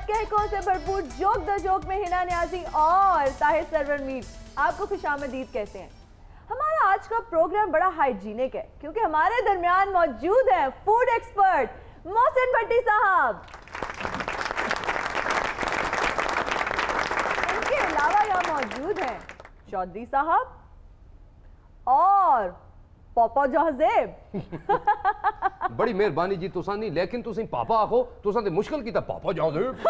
कहकों से भरपूर joke the joke में हिना न्याजी और ताहिर सरवर मीर आपको खुशामदीद कहते हैं। हमारा आज का प्रोग्राम बड़ा हाइजीनिक है क्योंकि हमारे दरमियान मौजूद है फूड एक्सपर्ट मोहसिन भट्टी साहब। इनके अलावा यहाँ मौजूद हैं चौधरी साहब और पापा जहाजेब। बड़ी मेहरबानी जी तुसा नहीं, लेकिन तुसी पापा आखो तुसा ते मुश्किल की पापा जहाजेब।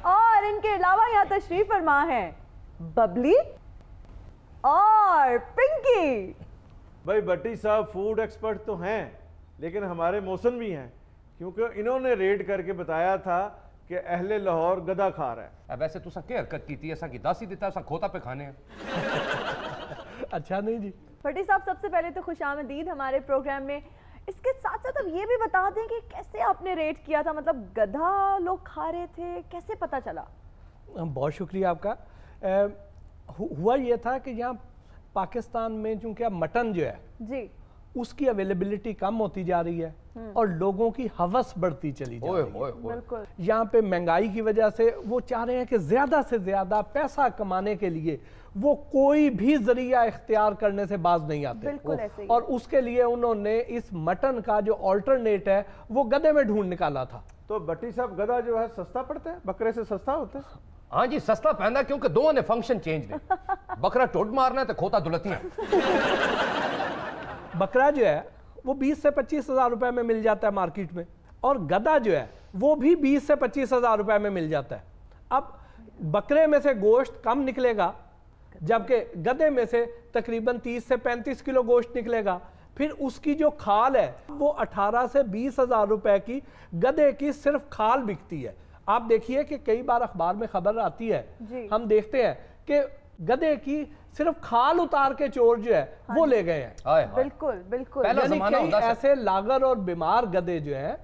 और इनके अलावा यहाँ तशरीफ फरमा है बबली और पिंकी। भाई भट्टी साहब फूड एक्सपर्ट तो हैं, लेकिन हमारे मौसम भी हैं, क्योंकि इन्होंने रेड करके बताया था कि अहले लाहौर गधा खा रहा है। वैसे तुसा क्या हरकत की थी, ऐसा की दासी देता ऐसा खोता पे खाने हैं। अच्छा नहीं जी भट्टी साहब, सबसे पहले तो खुशामदीद हमारे प्रोग्राम में। इसके साथ साथ अब ये भी बता दें कि कैसे आपने रेड किया था, मतलब गधा लोग खा रहे थे, कैसे पता चला? बहुत शुक्रिया आपका। हुआ ये था कि यहाँ पाकिस्तान में चूंकि अब मटन जो है जी उसकी अवेलेबिलिटी कम होती जा रही है और लोगों की हवस बढ़ती चली जा रही है। बिल्कुल। यहाँ पे महंगाई की वजह से वो चाह रहे हैं कि ज्यादा से ज्यादा पैसा कमाने के लिए वो कोई भी जरिया इख्तियार करने से बाज नहीं आते। बिल्कुल ऐसे ही। और उसके लिए उन्होंने इस मटन का जो ऑल्टरनेट है वो गधे में ढूंढ निकाला था। तो भट्टी साहब गधा जो है सस्ता पड़ता है, बकरे से सस्ता होता है? हाँ जी सस्ता पहनता, क्योंकि दोनों ने फंक्शन चेंज ने। बकरा टोट मारना है तो खोता दुलतियां। बकरा जो है वो 20 से 25 हजार रुपए में मिल जाता है मार्केट में, और गधा जो है वो भी 20 से 25 हजार रुपए में मिल जाता है। अब बकरे में से गोश्त कम निकलेगा, जबकि गधे में से तकरीबन 30 से 35 किलो गोश्त निकलेगा। फिर उसकी जो खाल है वो 18 से 20 हजार रुपए की गधे की सिर्फ खाल बिकती है। आप देखिए कि कई बार अखबार में खबर आती है, हम देखते हैं कि गधे की सिर्फ खाल उतार के चोर जो है वो ले गए हैं। बिल्कुल बिल्कुल। यानी कई ऐसे लागर और बीमार गधे जो हैं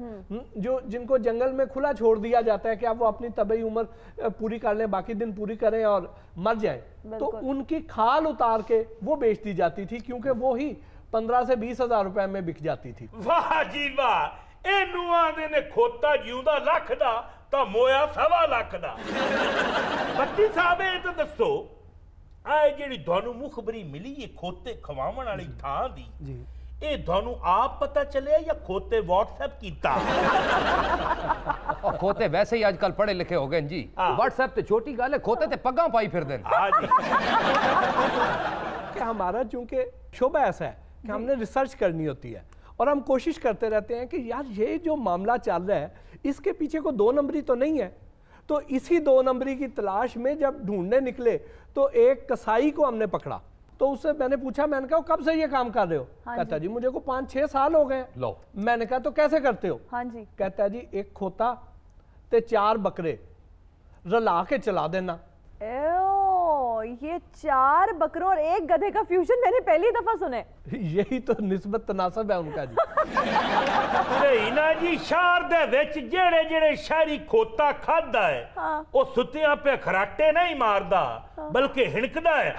जो जिनको जंगल में खुला छोड़ दिया जाता है कि आप वो अपनी तबई उम्र पूरी कर लें, बाकी दिन पूरी करें और मर जाएं, तो उनकी खाल उतार के वो बेच दी जाती थी, क्योंकि वो ही 15 से 20 हजार रुपए में बिक जाती थी। वाह जी वाह, ए नुआ दे ने खोता जिउंदा लख दा ता मोया 1.25 लाख दा। भट्टी साहब ये तो दसो आए जेड़ी थानू मुखबरी मिली ये खोते खवावन वाली थां दी जी, ये थानू आप पता चले या खोते व्हाट्सएप कीता? और खोते वैसे ही आजकल पढ़े लिखे हो गए जी, व्हाट्सएप ते छोटी गल है, खोते ते पग्गा पाई फिर देन। हां जी। कि हमारा चूंकि शोबा ऐसा है कि हमने रिसर्च करनी होती है और हम कोशिश करते रहते हैं कि यार ये जो मामला चल रहा है इसके पीछे को 2 नंबरी तो नहीं है। तो इसी 2 नंबरी की तलाश में जब ढूंढने निकले तो एक कसाई को हमने पकड़ा। तो उससे मैंने पूछा, मैंने कहा कब से ये काम कर रहे हो? कहता जी मुझे को 5-6 साल हो गए। लो मैंने कहा तो कैसे करते हो? हाँ जी। कहता जी एक खोता ते 4 बकरे रला के चला देना। ये 4 बकरों और 1 गधे का फ्यूजन मैंने पहली दफा सुने। यही तो निस्बत तनासब है उनका जी। नहीं ना जी, शहर दे विच जेड़े जेड़े शहरी खोता खादा है वो सुत्तियां पे खराटे नहीं मारदा, बल्कि हिणकदा है।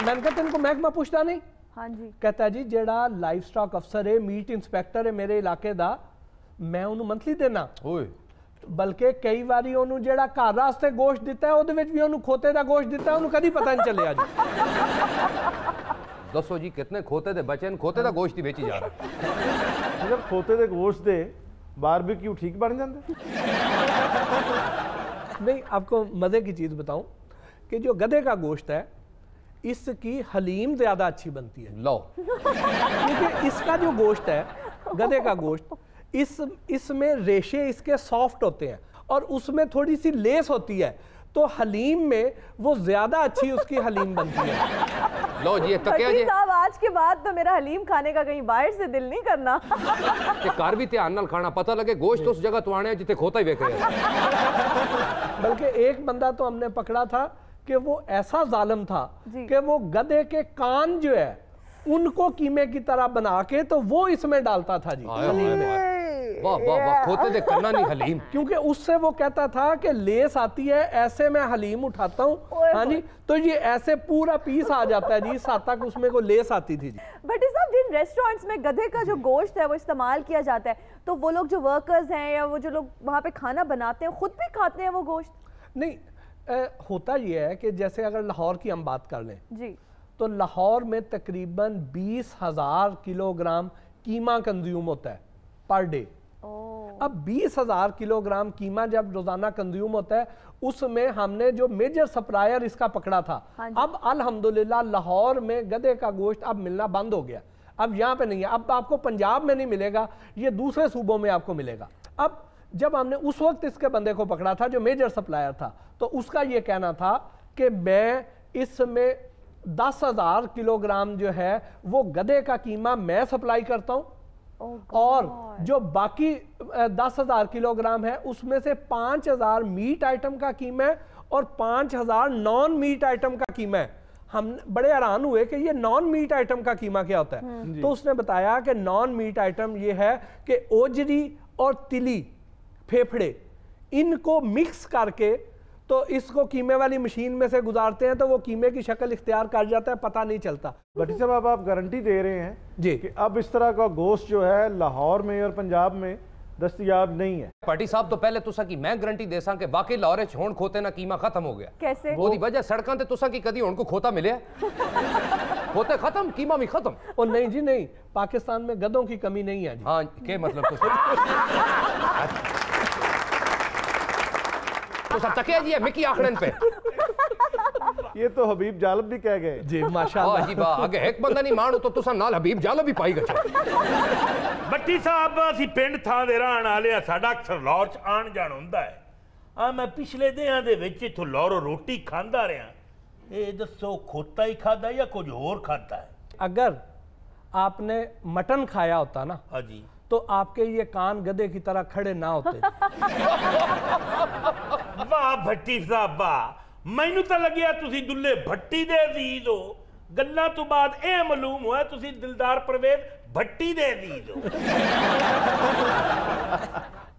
मैंने कहा तुमको महकमा पूछता नहीं? हाँ जी। कहता जी जेड़ा लाइफ स्टॉक अफसर है, मीट इंस्पेक्टर है मेरे इलाके दा, मैं उन्हें मंथली देना, बल्कि कई बारी उन्हें जेड़ा घर वास्ते गोश्त दिता है उहदे विच भी उन्हें खोते दा गोश्त दिता है, उन्हें कभी पता नहीं चलिया जी। दसो जी कितने खोते दे बचे, खोते दा गोश्त ही बेची जा रहा है। जब खोते दे गोश्त दे बारबेक्यू ठीक बन जाते? नहीं, आपको मजे की चीज बताऊं कि जो गधे का गोश्त है इसकी हलीम ज्यादा अच्छी बनती है। लो क्योंकि इसका जो गोश्त है गधे का गोश्त, इसमें रेशे इसके सॉफ्ट होते हैं और उसमें थोड़ी सी लेस होती है, तो हलीम में वो ज्यादा अच्छी उसकी हलीम बनती है। लो जी तो क्या जी साहब, आज के बाद तो मेरा हलीम खाने का कहीं बाहर से दिल नहीं करना। कि कार भी ध्यान नाल खाना, पता लगे गोश्त उस जगह तो आने जिथे खोता ही वेख रहे हैं। बल्कि एक बंदा तो हमने पकड़ा था कि वो ऐसा जालिम था कि वो गधे के कान जो है उनको कीमे की तरह बना के तो वो इसमें डालता था जी। वाह वाह वाह, खोते दे करना नहीं हलीम। क्योंकि उससे वो कहता था कि लेस आती है, ऐसे मैं हलीम उठाता हूँ, हाँ जी, तो ये ऐसे पूरा पीस आ जाता है जी, साथ तक उसमें को लेस आती थी जी। भट्टी साहब, जिन रेस्टोरेंट्स में गधे का जो गोश्त है वो इस्तेमाल किया जाता है, तो वो लोग जो वर्कर्स हैं या वो जो लोग वहाँ पे खाना बनाते हैं खुद भी खाते हैं वो गोश्त? नहीं, होता ये है कि जैसे अगर लाहौर की हम बात कर लें जी, तो लाहौर में तकरीबन 20,000 किलोग्राम कीमा कंज्यूम होता है पर डे। अब 20,000 किलोग्राम कीमा जब रोजाना कंज्यूम होता है, उसमें हमने जो मेजर सप्लायर इसका पकड़ा था, अब अल्हम्दुलिल्लाह लाहौर में गधे का गोश्त अब मिलना बंद हो गया। अब यहाँ पे नहीं है, अब आपको पंजाब में नहीं मिलेगा, ये दूसरे सूबों में आपको मिलेगा। अब जब हमने उस वक्त इसके बंदे को पकड़ा था जो मेजर सप्लायर था, तो उसका ये कहना था कि मैं इसमें 10,000 किलोग्राम जो है वो गधे का कीमा मैं सप्लाई करता हूं, और जो बाकी 10,000 किलोग्राम है उसमें से 5,000 मीट आइटम का कीमा है और 5,000 नॉन मीट आइटम का कीमा है। हम बड़े हैरान हुए कि ये नॉन मीट आइटम का कीमा क्या होता है, तो उसने बताया कि नॉन मीट आइटम ये है कि ओजरी और तिली, फेफड़े, इनको मिक्स करके तो इसको कीमे वाली मशीन में से गुजारते हैं, तो वो कीमे की शक्ल इख्तियार कर जाता है, पता नहीं चलता। भट्टी साहब, अब आप गारंटी दे रहे हैं जी कि अब इस तरह का गोश्त जो है लाहौर में और पंजाब में दस्तयाब नहीं है? पार्टी साहब, तो पहले तुसा की मैं गारंटी दे सा कि वाकई लाहौर च हुण खोते ना कीमा खत्म हो गया। कैसे? वो दी वजह सड़कों ते तुसा की कदी हुण को खोता मिले खोते खत्म, कीमा भी खत्म। और नहीं जी नहीं, पाकिस्तान में गधों की कमी नहीं है जी। हाँ, के मतलब तो सब तकिया जी है मिकी आखड़न पे। ये तो हबीब जालब भी कह गए जी, माशाअल्लाह जी वाह, आगे एक बंदा नहीं मानो तो तुसा नाल हबीब जालब भी पाई गए। ਬੱਟੀ ਸਾਹਿਬ, ਅਸੀਂ ਪਿੰਡ ਥਾਂ ਦੇ ਰਹਿਣ ਵਾਲੇ ਆ, ਸਾਡਾ ਅਕਸਰ ਲਾਹੌਰ ਚ ਆਣ ਜਾਣ ਹੁੰਦਾ ਹੈ। ਆ ਮੈਂ ਪਿਛਲੇ ਦਿਨਾਂ ਦੇ ਵਿੱਚ ਇਥੋਂ ਲਾਹੌਰੋਂ ਰੋਟੀ ਖਾਂਦਾ ਰਿਹਾ, ਇਹ ਦੱਸੋ खोता ही खादा या कुछ और खाता है? अगर आपने मटन खाया होता ना, हाँ जी, तो आपके ये कान गधे की तरह खड़े ना होते। वाह भट्टी साहब वाह, मैनू तो लगिया तुसी दुल्ले भट्टी दे अजीज हो, गल्लां तो बाद यह मालूम हुआ तुसी दिलदार परवेज भट्टी दे अजीज हो।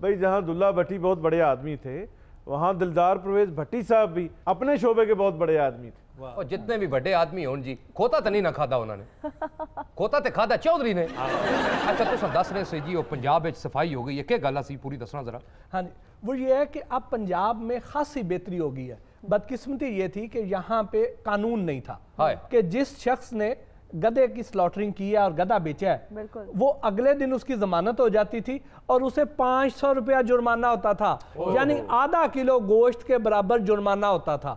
भाई, जहाँ दुल्ला भट्टी बहुत बड़े आदमी थे, वहाँ दिलदार परवेज भट्टी साहब भी अपने शोबे के बहुत बड़े आदमी थे। और जितने भी बड़े आदमी हों जी, खोता तो नहीं ना खादा उन्होंने, खोता तो खादा चौधरी ने। अच्छा, तुम दस रहे से जी वो पंजाब में सफाई हो गई है, क्या गल सी पूरी दसना जरा। हाँ जी, वो ये है कि अब पंजाब में खासी बेहतरी हो गई है। बदकिस्मती ये थी कि यहाँ पे कानून नहीं था कि जिस शख्स ने गधे की स्लॉटरिंग की है और गधा बेचा है, वो अगले दिन उसकी जमानत हो जाती थी और उसे 500 रुपया जुर्माना होता था, यानी आधा किलो गोश्त के बराबर जुर्माना होता था।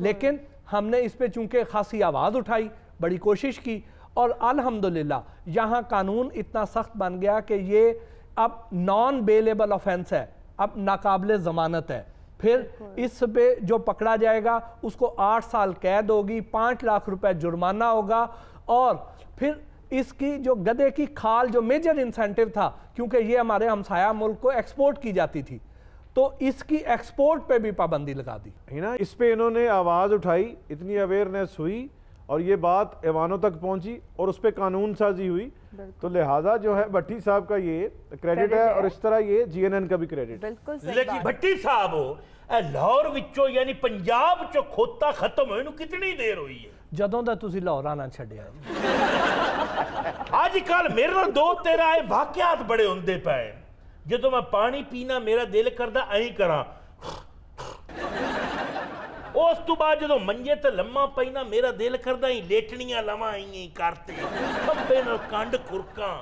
लेकिन हमने इस पे चूंकि खासी आवाज़ उठाई, बड़ी कोशिश की, और अल्हम्दुलिल्लाह यहाँ कानून इतना सख्त बन गया कि ये अब नॉन बेलेबल ऑफेंस है, अब नाकाबिले ज़मानत है। फिर इस पे जो पकड़ा जाएगा उसको 8 साल कैद होगी, 5 लाख रुपए जुर्माना होगा, और फिर इसकी जो गधे की खाल जो मेजर इंसेंटिव था, क्योंकि ये हमारे हमसाया मुल्क को एक्सपोर्ट की जाती थी, तो इसकी एक्सपोर्ट पे भी पाबंदी लगा दी है ना। इस पे इन्होंने आवाज़ उठाई, इतनी अवेयरनेस हुई और ये बात ऐवानों तक पहुंची और उस पर कानून साजी हुई, तो लिहाजा जो है भट्टी साहब का ये क्रेडिट है और इस तरह ये GNN का भी क्रेडिट। लेकिन भट्टी साहब लाहौर विचों यानी पंजाब चो खोता खत्म होए नू कितनी देर हुई है? ਜਦੋਂ ਦਾ ਤੁਸੀਂ ਲਾਹੌਰ ਆਣਾ ਛੱਡਿਆ। ਅੱਜ ਕੱਲ ਮੇਰੇ ਨਾਲ ਦੋ ਤੇਰਾ ਇਹ ਵਾਕਿਆਤ ਬੜੇ ਹੁੰਦੇ ਪਏ, ਜਦੋਂ ਮੈਂ ਪਾਣੀ ਪੀਣਾ ਮੇਰਾ ਦਿਲ ਕਰਦਾ ਐਂ ਕਰਾਂ, ਉਸ ਤੋਂ ਬਾਅਦ ਜਦੋਂ ਮੰਜੇ ਤੇ ਲੰਮਾ ਪੈਣਾ ਮੇਰਾ ਦਿਲ ਕਰਦਾ ਹੀ ਲੇਟਣੀਆਂ ਲਵਾਂ ਐਂ ਕਰਤੇ ਖੱਬੇ ਨਾਲ ਕੰਡ ਖੁਰਕਾਂ,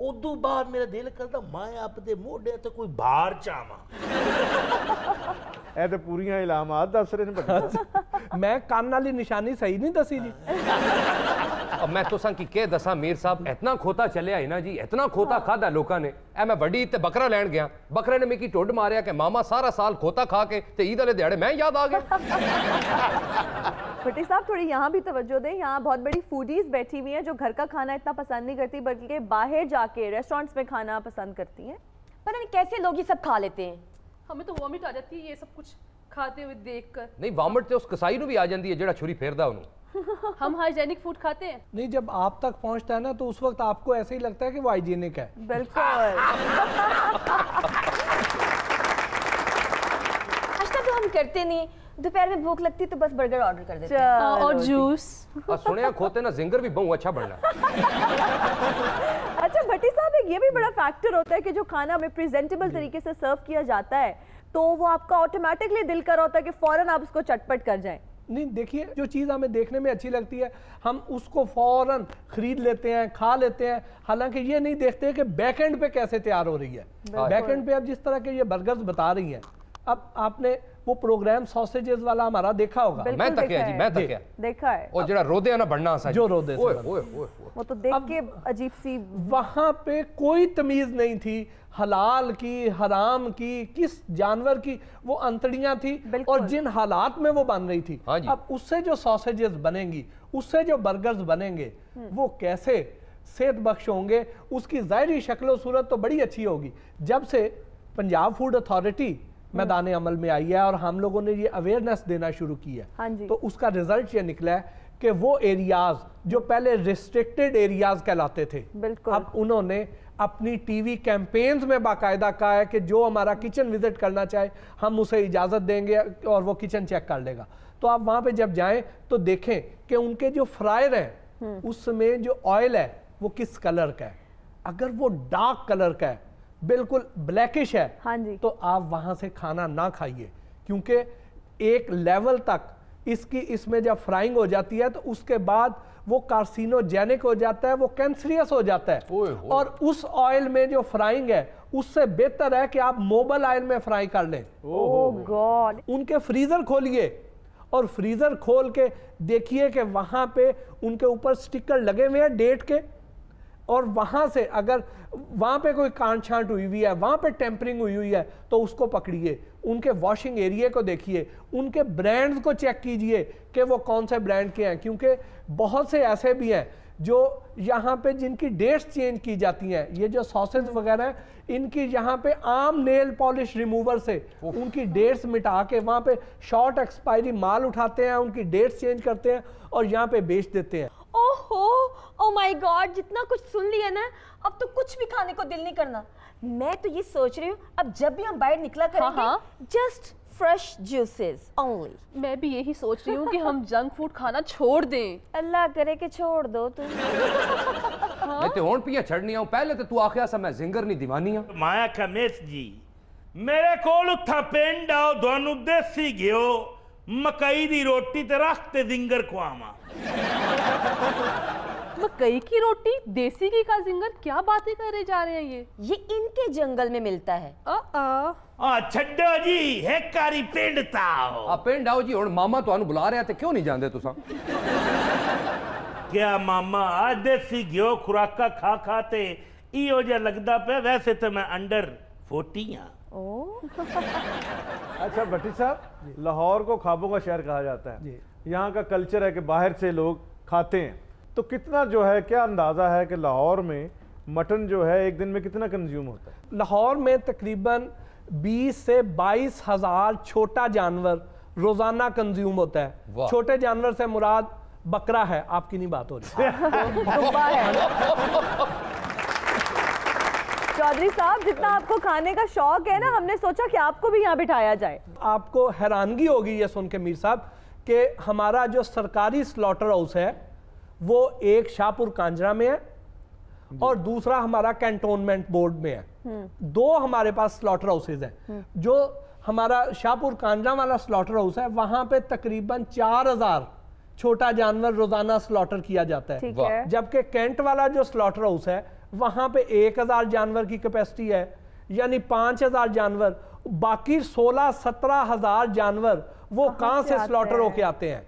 ਉਦੋਂ ਬਾਅਦ ਮੇਰਾ ਦਿਲ ਕਰਦਾ ਮੈਂ ਆਪਦੇ ਮੋਢੇ ਤੇ ਕੋਈ ਭਾਰ ਚਾਵਾਂ। ਇਹ ਤੇ ਪੂਰੀਆਂ ਇਲਾਮਾਤ ਦੱਸ ਰਹੇ ਨੇ। मैं कान वाली निशानी सही नहीं दसी जी। अब मैं तुसा की के दसा मीर साहब, इतना खोता चलिया है ना जी, इतना खोता खादा लोगों ने। ए मैं बड़ी ते बकरा लैन गया, बकरे ने मिकी टुड मारिया कि मामा सारा साल खोता खा के ते ईद वाले दिहाड़े मैं याद आ गया। भट्टी साहब, थोड़ी यहाँ भी तवज्जो दें, यहाँ बहुत बड़ी फूडीज बैठी हुई हैं जो घर का खाना इतना पसंद नहीं करती बल्कि बाहर जाके रेस्टोरेंट्स में खाना पसंद करती हैं। पता नहीं कैसे लोग ये सब खा लेते हैं, हमें तो वॉमिट आ जाती है ये सब कुछ खाते हुए देखकर। नहीं, वामिट तो उस कसाई नु भी आ जाती है जेड़ा छुरी फेरदा उन्होंने। हम हाइजेनिक फूड खाते हैं? नहीं, जब आप तक पहुंचता है ना तो उस वक्त आपको ऐसे ही लगता है कि वो हाइजीनिक है। बिल्कुल। नाश्ता तो हम करते नहीं, दोपहर में भूख लगती तो बस बर्गर ऑर्डर कर देते हैं। और जूस। सुने खोते ना जिंगर भी बहुत अच्छा बनना। अच्छा भट्टी साहब, एक ये भी बड़ा फैक्टर होता है कि जो खाना हमें प्रेजेंटेबल तरीके से सर्व किया जाता है तो वो आपका ऑटोमेटिकली दिल कर रहा होता है कि फौरन आप उसको चटपट कर जाएं। नहीं, देखिए, जो चीज़ हमें देखने में अच्छी लगती है हम उसको फौरन खरीद लेते हैं, खा लेते हैं, हालांकि ये नहीं देखते कि बैकएंड पे कैसे तैयार हो रही है। बैकएंड पे अब जिस तरह के ये बर्गर्स बता रही हैं, अब आपने वो प्रोग्राम सॉसेजेस वाला हमारा देखा होगा। मैं तकिया जी, मैं तकिया देखा है। और जरा रोदे ना बढ़ना सा जो रोदे से ओए बनना। ओए ओए वो तो देख के अजीब सी। वहां पे कोई तमीज नहीं थी हलाल की, हराम की, किस जानवर की वो अंतड़ियां थी और जिन हालात में वो बन रही थी। अब उससे जो सॉसेजेस बनेंगी, उससे जो बर्गर्स बनेंगे, वो कैसे सेहत बख्श होंगे, उसकी ज़ाहिरी शक्ल सूरत तो बड़ी अच्छी होगी। जब से पंजाब फूड अथॉरिटी मैदान अमल में आई है और हम लोगों ने ये अवेयरनेस देना शुरू की है, तो उसका रिजल्ट ये निकला है कि वो एरियाज जो पहले रिस्ट्रिक्टेड एरियाज कहलाते थे, अब उन्होंने अपनी टीवी कैंपेन्स में बाकायदा कहा है कि जो हमारा किचन विजिट करना चाहे हम उसे इजाज़त देंगे और वो किचन चेक कर लेगा। तो आप वहाँ पे जब जाएं तो देखें कि उनके जो फ्रायर हैं उसमें जो ऑयल है वो किस कलर का है। अगर वो डार्क कलर का है, बिल्कुल ब्लैकिश है, तो आप वहाँ से खाना ना खाइए, क्योंकि एक लेवल तक इसमें जब फ्राइंग हो जाती है तो उसके बाद वो कार्सिनोजेनिक हो जाता है, वो कैंसरियस हो जाता है। और उस ऑयल में जो फ्राइंग है उससे बेहतर है कि आप मोबाइल ऑयल में फ्राई कर लें। ओह गॉड। उनके फ्रीजर खोलिए और फ्रीजर खोल के देखिए कि वहां पे उनके ऊपर स्टिकर लगे हुए हैं डेट के, और वहां से अगर वहां पे कोई कांट छांट हुई हुई है, वहां पे टेम्परिंग हुई है, तो उसको पकड़िए, उनके वॉशिंग एरिया को देखिए, उनके ब्रांड्स को चेक कीजिए कि वो कौन से ब्रांड के हैं, क्योंकि बहुत से ऐसे भी हैं जो यहाँ पे जिनकी डेट्स चेंज की जाती हैं। ये जो सॉसेज वगैरह हैं, इनकी यहाँ पे आम नेल पॉलिश रिमूवर से उनकी डेट्स मिटा के वहाँ पे शॉर्ट एक्सपायरी माल उठाते हैं, उनकी डेट्स चेंज करते हैं और यहाँ पे बेच देते हैं। ओहो, ओ माय गॉड, जितना कुछ सुन लिया ना, अब तो कुछ भी खाने को दिल नहीं करना। मैं तो ये सोच रही हूँ अब जब भी हम बाहर निकला करेंगे, जस्ट फ्रेश जूसेस ओनली। मैं भी यही सोच रही हूँ कि हम जंक फूड खाना छोड़ दें। अल्लाह करे कि छोड़ दो तुम। मैं तो होन पिया छड़नी आऊं, पहले तो तू आखिया सा मैं जिंगर नहीं दीवानी हां। माया खमेस जी, मेरे कोल उत्था पिंड आओ, दोनों देसी घिओ मकई दी रोटी ते रख ते जिंगर खुआवा। मकई की रोटी, देसी घी का जिंगर, क्या बातें करे जा रहे हैं ये इनके जंगल में मिलता है। छड्डो जी, है कारी पिंड ताओ। पिंड आओ जी, हुण मामा तुहानू बुला रहा ते क्यों नहीं जांदे तुसा? क्या मामा आज देसी घिओ खुराका खा खाते इहो जिहा लगदा पे, वैसे तो मैं अंडर 40 हां। अच्छा भट्टी साहब, लाहौर को ख्वाबों का शहर कहा जाता है, यहाँ का कल्चर है कि बाहर से लोग खाते हैं, तो कितना जो है, क्या अंदाज़ा है कि लाहौर में मटन जो है एक दिन में कितना कंज्यूम होता है? लाहौर में तकरीबन 20 से 22 हज़ार छोटा जानवर रोज़ाना कंज्यूम होता है। छोटे जानवर से मुराद बकरा है, आपकी नहीं बात हो रही। चौधरी साहब, जितना आपको खाने का शौक है ना, हमने सोचा कि आपको भी यहाँ बिठाया जाए। आपको हैरानगी होगी ये सुन के मीर साहब कि हमारा जो सरकारी स्लॉटर हाउस है वो एक शाहपुर कांजरा में है और दूसरा हमारा कैंटोनमेंट बोर्ड में है। दो हमारे पास स्लॉटर हाउसेज हैं। जो हमारा शाहपुर कांजरा वाला स्लॉटर हाउस है, वहां पे तकरीबन 4000 छोटा जानवर रोजाना स्लॉटर किया जाता है, जबकि कैंट वाला जो स्लॉटर हाउस है वहां पे 1000 जानवर की कैपेसिटी है, यानी 5000 जानवर। बाकी 16-17 हजार जानवर वो कहां से स्लॉटर होके आते हैं?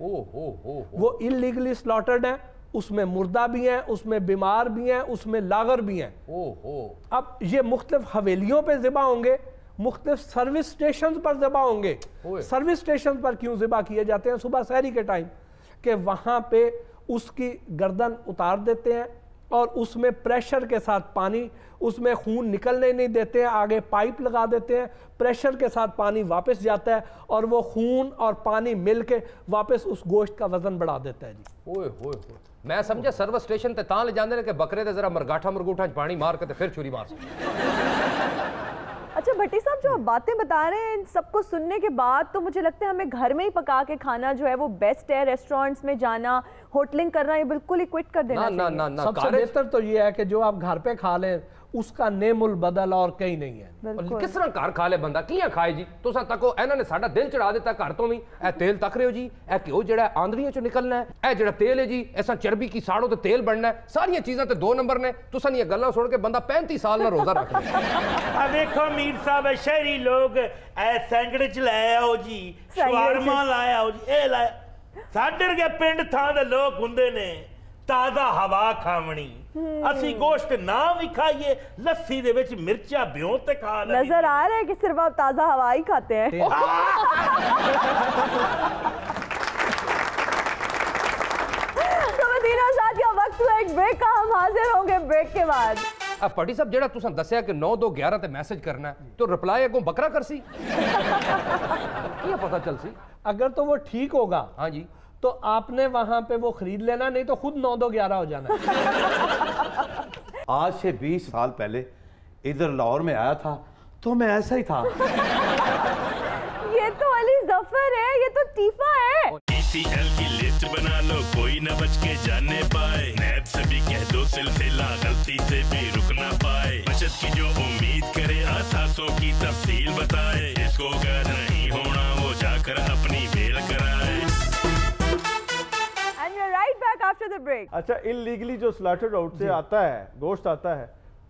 वो इलीगली स्लॉटर्ड हैं, उसमें मुर्दा भी हैं, उसमें बीमार भी हैं, उसमें लागर भी हैं। अब ये मुख्तलिफ हवेलियों पे ज़िबा होंगे, मुख्तलिफ सर्विस स्टेशन पर ज़िबा होंगे। सर्विस स्टेशन पर क्यों ज़िबा किए जाते हैं? सुबह सहरी के टाइम, कि वहां पे उसकी गर्दन उतार देते हैं, और उसमें प्रेशर के साथ पानी, उसमें खून निकलने नहीं देते हैं, आगे पाइप लगा देते हैं, प्रेशर के साथ पानी वापस जाता है और वो खून और पानी मिल के वापस उस गोश्त का वजन बढ़ा देता है जी। ओए होए होए, मैं समझा सर्विस स्टेशन ते तां ले जांदे ने कि बकरे ते जरा मरगाठा मरगूठा च पानी मार के ते फिर छुरी मार सकते। अच्छा भट्टी साहब, जो आप बातें बता रहे हैं इन सबको सुनने के बाद तो मुझे लगता है हमें घर में ही पका के खाना जो है वो बेस्ट है। रेस्टोरेंट्स में जाना, होटलिंग करना ये बिल्कुल ही क्विट कर देना चाहिए। ना सबसे बेहतर तो ये है कि जो आप घर पे खा लें उसका नेमुल बदल और कहीं नहीं है। किस तरह घर खा ले बंदा, कियां खाए जी? तुसा तको इन्हां ने साडा दिल चढ़ा दिता घर तो भी। ए तेल तक रहे हो जी, ए घ्यो जेड़ा आंदरियां चों निकलना है, ए जेड़ा तेल है जी ऐसा चर्बी की साड़ो ते तेल बनना है, सारियां चीज़ां ते 2 नंबर ने। तुसा नी गल्लां सुन के बंदा 35 साल ना रोजा रख ले। आ देखो मीर साहब, शहरी लोग ए सैंडविच ले आओ जी, शवारमा लाया आओ जी, ए लाया। साडे के पिंड थां दे लोग हुंदे ने ताज़ा हवा खावनी, असी गोश्त ना भी खाइए, लस्सी दे विच मिर्चा भ्यों ते खा ले। नजर आ रहा है कि सिर्फ आप ताजा हवा ही खाते हैं। तो मदीना साथ का वक्त हुआ एक ब्रेक का, हम हाजिर होंगे ब्रेक के बाद। अब पटी साहब जेड़ा तुसा दस्या कि 9-2-11 ते मैसेज करना है तो रिप्लाई अगों बकरा करसी क्या पता चलसी? अगर तो वो ठीक होगा, हाँ जी, तो आपने वहां पे वो खरीद लेना, नहीं तो खुद 9-2-11 हो जाना। आज से 20 साल पहले इधर लाहौर में आया था तो मैं ऐसा ही था। ये तो अली जफर है, ये तो टीफा है। TCL की लिस्ट बना लो, कोई न बच के जाने पाए। नैब से भी कह दो सिलसिला गलती से भी रुक ना पाए। बचत की जो उम्मीद करे, असासों की तफसील बताए। जिसको अगर नहीं होना वो जाकर अपनी बेल कराए। After the break. अच्छा, इलीगली जो स्लॉटर्ड आउट से आता है, गोश्त आता है,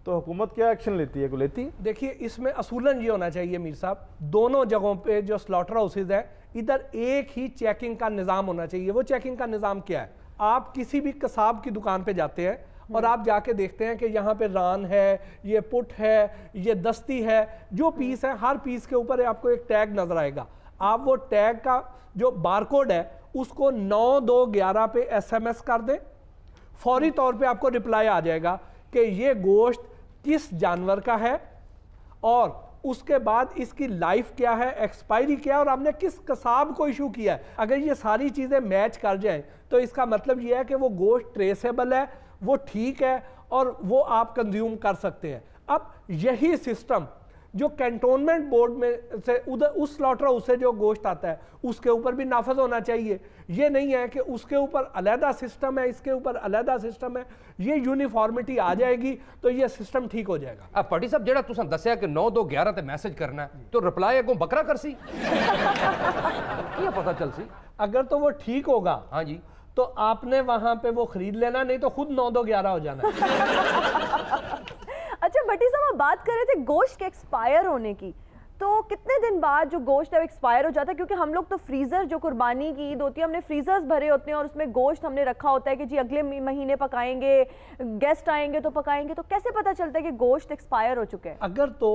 तो हुकूमत क्या एक्शन लेती है? लेती? देखिए, इसमें असूलन ये होना चाहिए मीर साहब, दोनों जगहों पे जो स्लॉटर हाउसेज है, इधर एक ही चेकिंग का निज़ाम होना चाहिए। वो चेकिंग का निज़ाम क्या है? आप किसी भी कसाब की दुकान पे जाते हैं और आप जाके देखते हैं कि यहाँ पे रान है, ये पुट है, ये दस्ती है, जो पीस है, हर पीस के ऊपर आपको एक टैग नजर आएगा। आप वो टैग का जो बारकोड है उसको 9-2-11 पे SMS कर दें, फौरी तौर पे आपको रिप्लाई आ जाएगा कि ये गोश्त किस जानवर का है और उसके बाद इसकी लाइफ क्या है, एक्सपायरी क्या है और आपने किस कसाब को इशू किया है। अगर ये सारी चीज़ें मैच कर जाएं तो इसका मतलब ये है कि वो गोश्त ट्रेसेबल है, वो ठीक है और वो आप कंज्यूम कर सकते हैं। अब यही सिस्टम जो कैंटोनमेंट बोर्ड में से उधर उस स्लॉटर हाउस से जो गोश्त आता है उसके ऊपर भी नाफज होना चाहिए। ये नहीं है कि उसके ऊपर अलहदा सिस्टम है, इसके ऊपर अलहदा सिस्टम है। ये यूनिफॉर्मिटी आ जाएगी तो ये सिस्टम ठीक हो जाएगा। अब पटी साहब जेड़ा तुसा दस्या कि 9-2-11 ते मैसेज करना है तो रिप्लाई अगों बकरा करसी क्या पता चलसी? अगर तो वो ठीक होगा, हाँ जी, तो आपने वहां पे वो खरीद लेना, नहीं तो खुद 9-2-11 हो जाना। अच्छा भट्टी साहब, आप बात कर रहे थे गोश्त के एक्सपायर होने की, तो कितने दिन बाद जो गोश्त है एक्सपायर हो जाता है? क्योंकि हम लोग तो फ्रीजर, जो कुर्बानी की ईद होती है, हमने फ्रीजर्स भरे होते हैं और उसमें गोश्त हमने रखा होता है कि जी अगले महीने पकाएंगे, गेस्ट आएंगे तो पकाएंगे। तो कैसे पता चलता है कि गोश्त एक्सपायर हो चुके हैं? अगर तो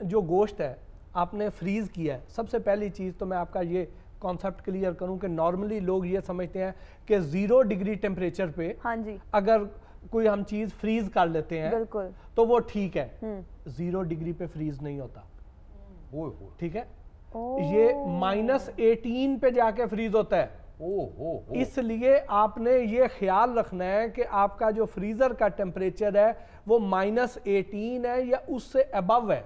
जो गोश्त है आपने फ्रीज किया है, सबसे पहली चीज़ तो मैं आपका ये कॉन्सेप्ट क्लियर करूं कि नॉर्मली लोग ये समझते हैं कि 0 डिग्री टेम्परेचर पे हाँ जी, अगर कोई हम चीज़ फ्रीज कर लेते हैं बिल्कुल, तो वो ठीक है। 0 डिग्री पे फ्रीज नहीं होता, ठीक है? ये -18 पे जाके फ्रीज होता है। इसलिए आपने ये ख्याल रखना है कि आपका जो फ्रीजर का टेम्परेचर है वो -18 है या उससे अबव है,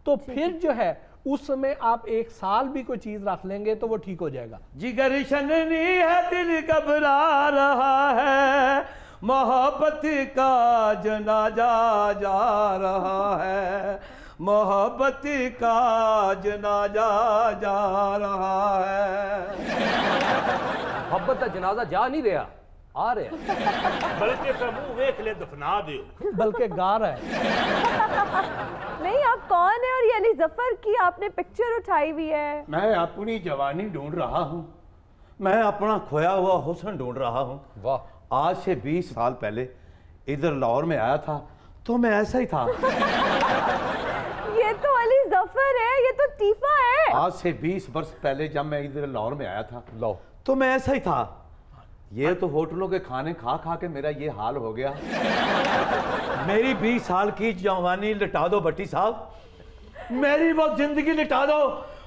तो फिर जो है उसमें आप 1 साल भी कोई चीज रख लेंगे तो वो ठीक हो जाएगा। जिगर शननी है, दिल घबरा रहा है, मोहब्बत का जनाजा जा रहा है, मोहब्बत का जनाजा जा रहा है। मोहब्बत का जनाजा जा नहीं रहा, आ रहा, बल्कि समूह वेख ले दफना दो, बल्कि गा रहा है। नहीं, आप कौन है? और ये अली जफर की आपने पिक्चर उठाई हुई है। मैं अपनी जवानी ढूंढ रहा हूँ, मैं अपना खोया हुआ हुस्न ढूंढ रहा हूँ। वाह, आज से 20 साल पहले इधर लाहौर में आया था तो मैं ऐसा ही था। ये तो अली जफर है, ये तो टीफा है। आज से 20 वर्ष पहले जब मैं इधर लाहौर में आया था लो तो मैं ऐसा ही था। ये तो होटलों के खाने खा खा के मेरा ये हाल हो गया। मेरी 20 साल की जवानी लटा दो भट्टी साहब, मेरी वो जिंदगी लटा दो,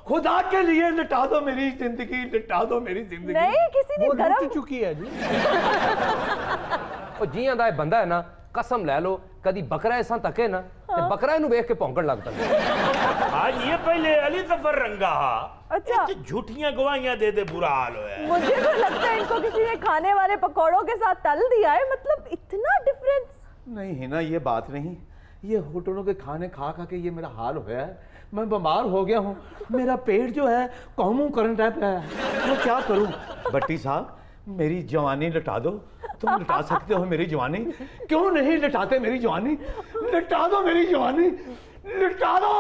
खुदा के लिए लटा दो मेरी जिंदगी, लटा दो मेरी जिंदगी। नहीं, किसी ने लट चुकी है जी। जी आंदा बंदा है ना, कसम ले लो कदी बकरा ऐसा तके ना ते बकरा इनू देख के भौंकण लगता है। आज ये पहले अली सफर रंगा हा, अच्छा झूठियां गवाहियां दे दे बुरा हाल होया। मुझे तो लगता है इनको किसी ने खाने वाले पकौड़ों के साथ तल दिया है, मतलब इतना डिफरेंस। नहीं है ना, ये बात नहीं, ये होटलों के खाने खा खा के ये मेरा हाल होया है, मैं बीमार हो गया हूँ, मेरा पेट जो है कौमू करंट टाइप है, मैं क्या करूँ? भट्टी साहब मेरी जवानी लटा दो, तुम लटा सकते हो मेरी जवानी, क्यों नहीं लटाते मेरी जवानी? लटा दो मेरी जवानी, लटा दो।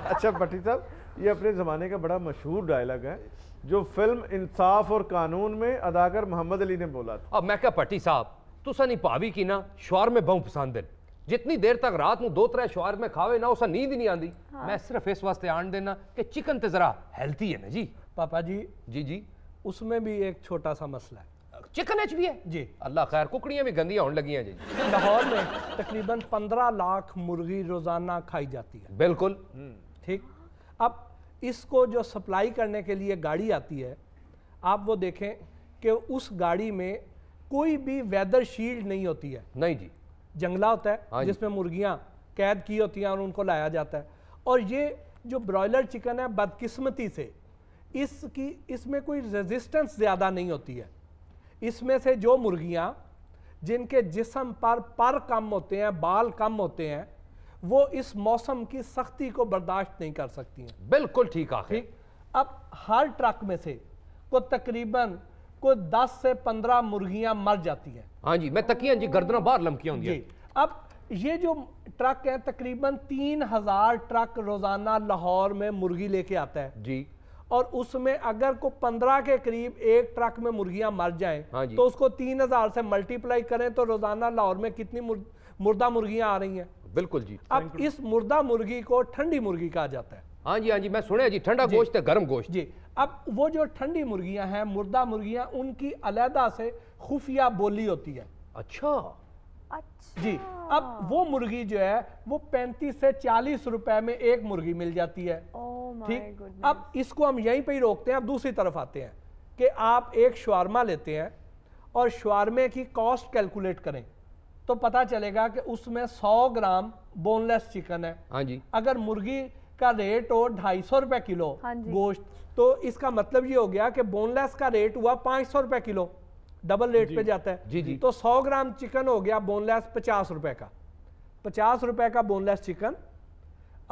अच्छा भट्टी साहब, ये अपने ज़माने का बड़ा मशहूर डायलॉग है जो फिल्म इंसाफ और कानून में अदाकार मोहम्मद अली ने बोला था। अब मैं क्या भट्टी साहब तुसा नहीं भावी की ना शौर में बहु पसंद है, जितनी देर तक रात में 2-3 शौर में खावे ना उसा नींद ही नहीं आती। मैं सिर्फ इस वास्ते आन देना कि चिकन ते जरा हेल्थी है ना जी। पापा जी जी जी उसमें भी एक छोटा सा मसला है। चिकन एच भी है जी, अल्लाह खैर, कुकड़ियां भी गंदियां होने लगी हैं जी। लाहौर में तकरीबन 15 लाख मुर्गी रोजाना खाई जाती है। बिल्कुल ठीक, अब इसको जो सप्लाई करने के लिए गाड़ी आती है, आप वो देखें कि उस गाड़ी में कोई भी वेदर शील्ड नहीं होती है। नहीं जी, जंगला होता है हाँ जिसमें मुर्गियां कैद की होती हैं और उनको लाया जाता है। और ये जो ब्रॉयलर चिकन है, बदकिस्मती से इसमें कोई रेजिस्टेंस ज़्यादा नहीं होती है। इसमें से जो मुर्गियां जिनके जिस्म पर कम होते हैं, बाल कम होते हैं, वो इस मौसम की सख्ती को बर्दाश्त नहीं कर सकती हैं। बिल्कुल ठीक आखिर। ठीक, अब हर ट्रक में से को तकरीबन को 10 से 15 मुर्गियां मर जाती हैं। हाँ जी, मैं तकियां जी गर्दना बाहर लमकियां होंगी। जी, अब ये जो ट्रक है तकरीबन 3000 ट्रक रोजाना लाहौर में मुर्गी लेके आता है जी, और उसमें अगर को 15 के करीब एक ट्रक में मुर्गियां मर जाएं, हाँ जी, तो उसको 3000 से मल्टीप्लाई करें तो रोजाना लाहौर में कितनी मुर्दा मुर्गियां आ रही हैं? बिल्कुल जी। अब इस मुर्दा मुर्गी को ठंडी मुर्गी कहा जाता है। हाँ जी, मैं सुने जी, ठंडा गोश्त है, गर्म गोश्त जी। अब वो जो ठंडी मुर्गियां हैं, मुर्दा मुर्गियां, उनकी अलहदा से खुफिया बोली होती है। अच्छा जी, अब वो मुर्गी जो है वो 35 से 40 रुपए में एक मुर्गी मिल जाती है। ठीक, अब इसको हम यहीं पे ही रोकते हैं। अब दूसरी तरफ आते हैं कि आप एक शवारमा लेते हैं और शवारमे की कॉस्ट कैलकुलेट करें तो पता चलेगा कि उसमें 100 ग्राम बोनलेस चिकन है। हाँ जी, अगर मुर्गी का रेट हो 250 रुपए किलो गोश्त, तो इसका मतलब ये हो गया कि बोनलेस का रेट हुआ 500 रुपए किलो, डबल रेट पे जाता है। जी जी, तो 100 ग्राम चिकन हो गया बोनलेस 50 रुपए का। 50 रुपए का बोनलेस चिकन,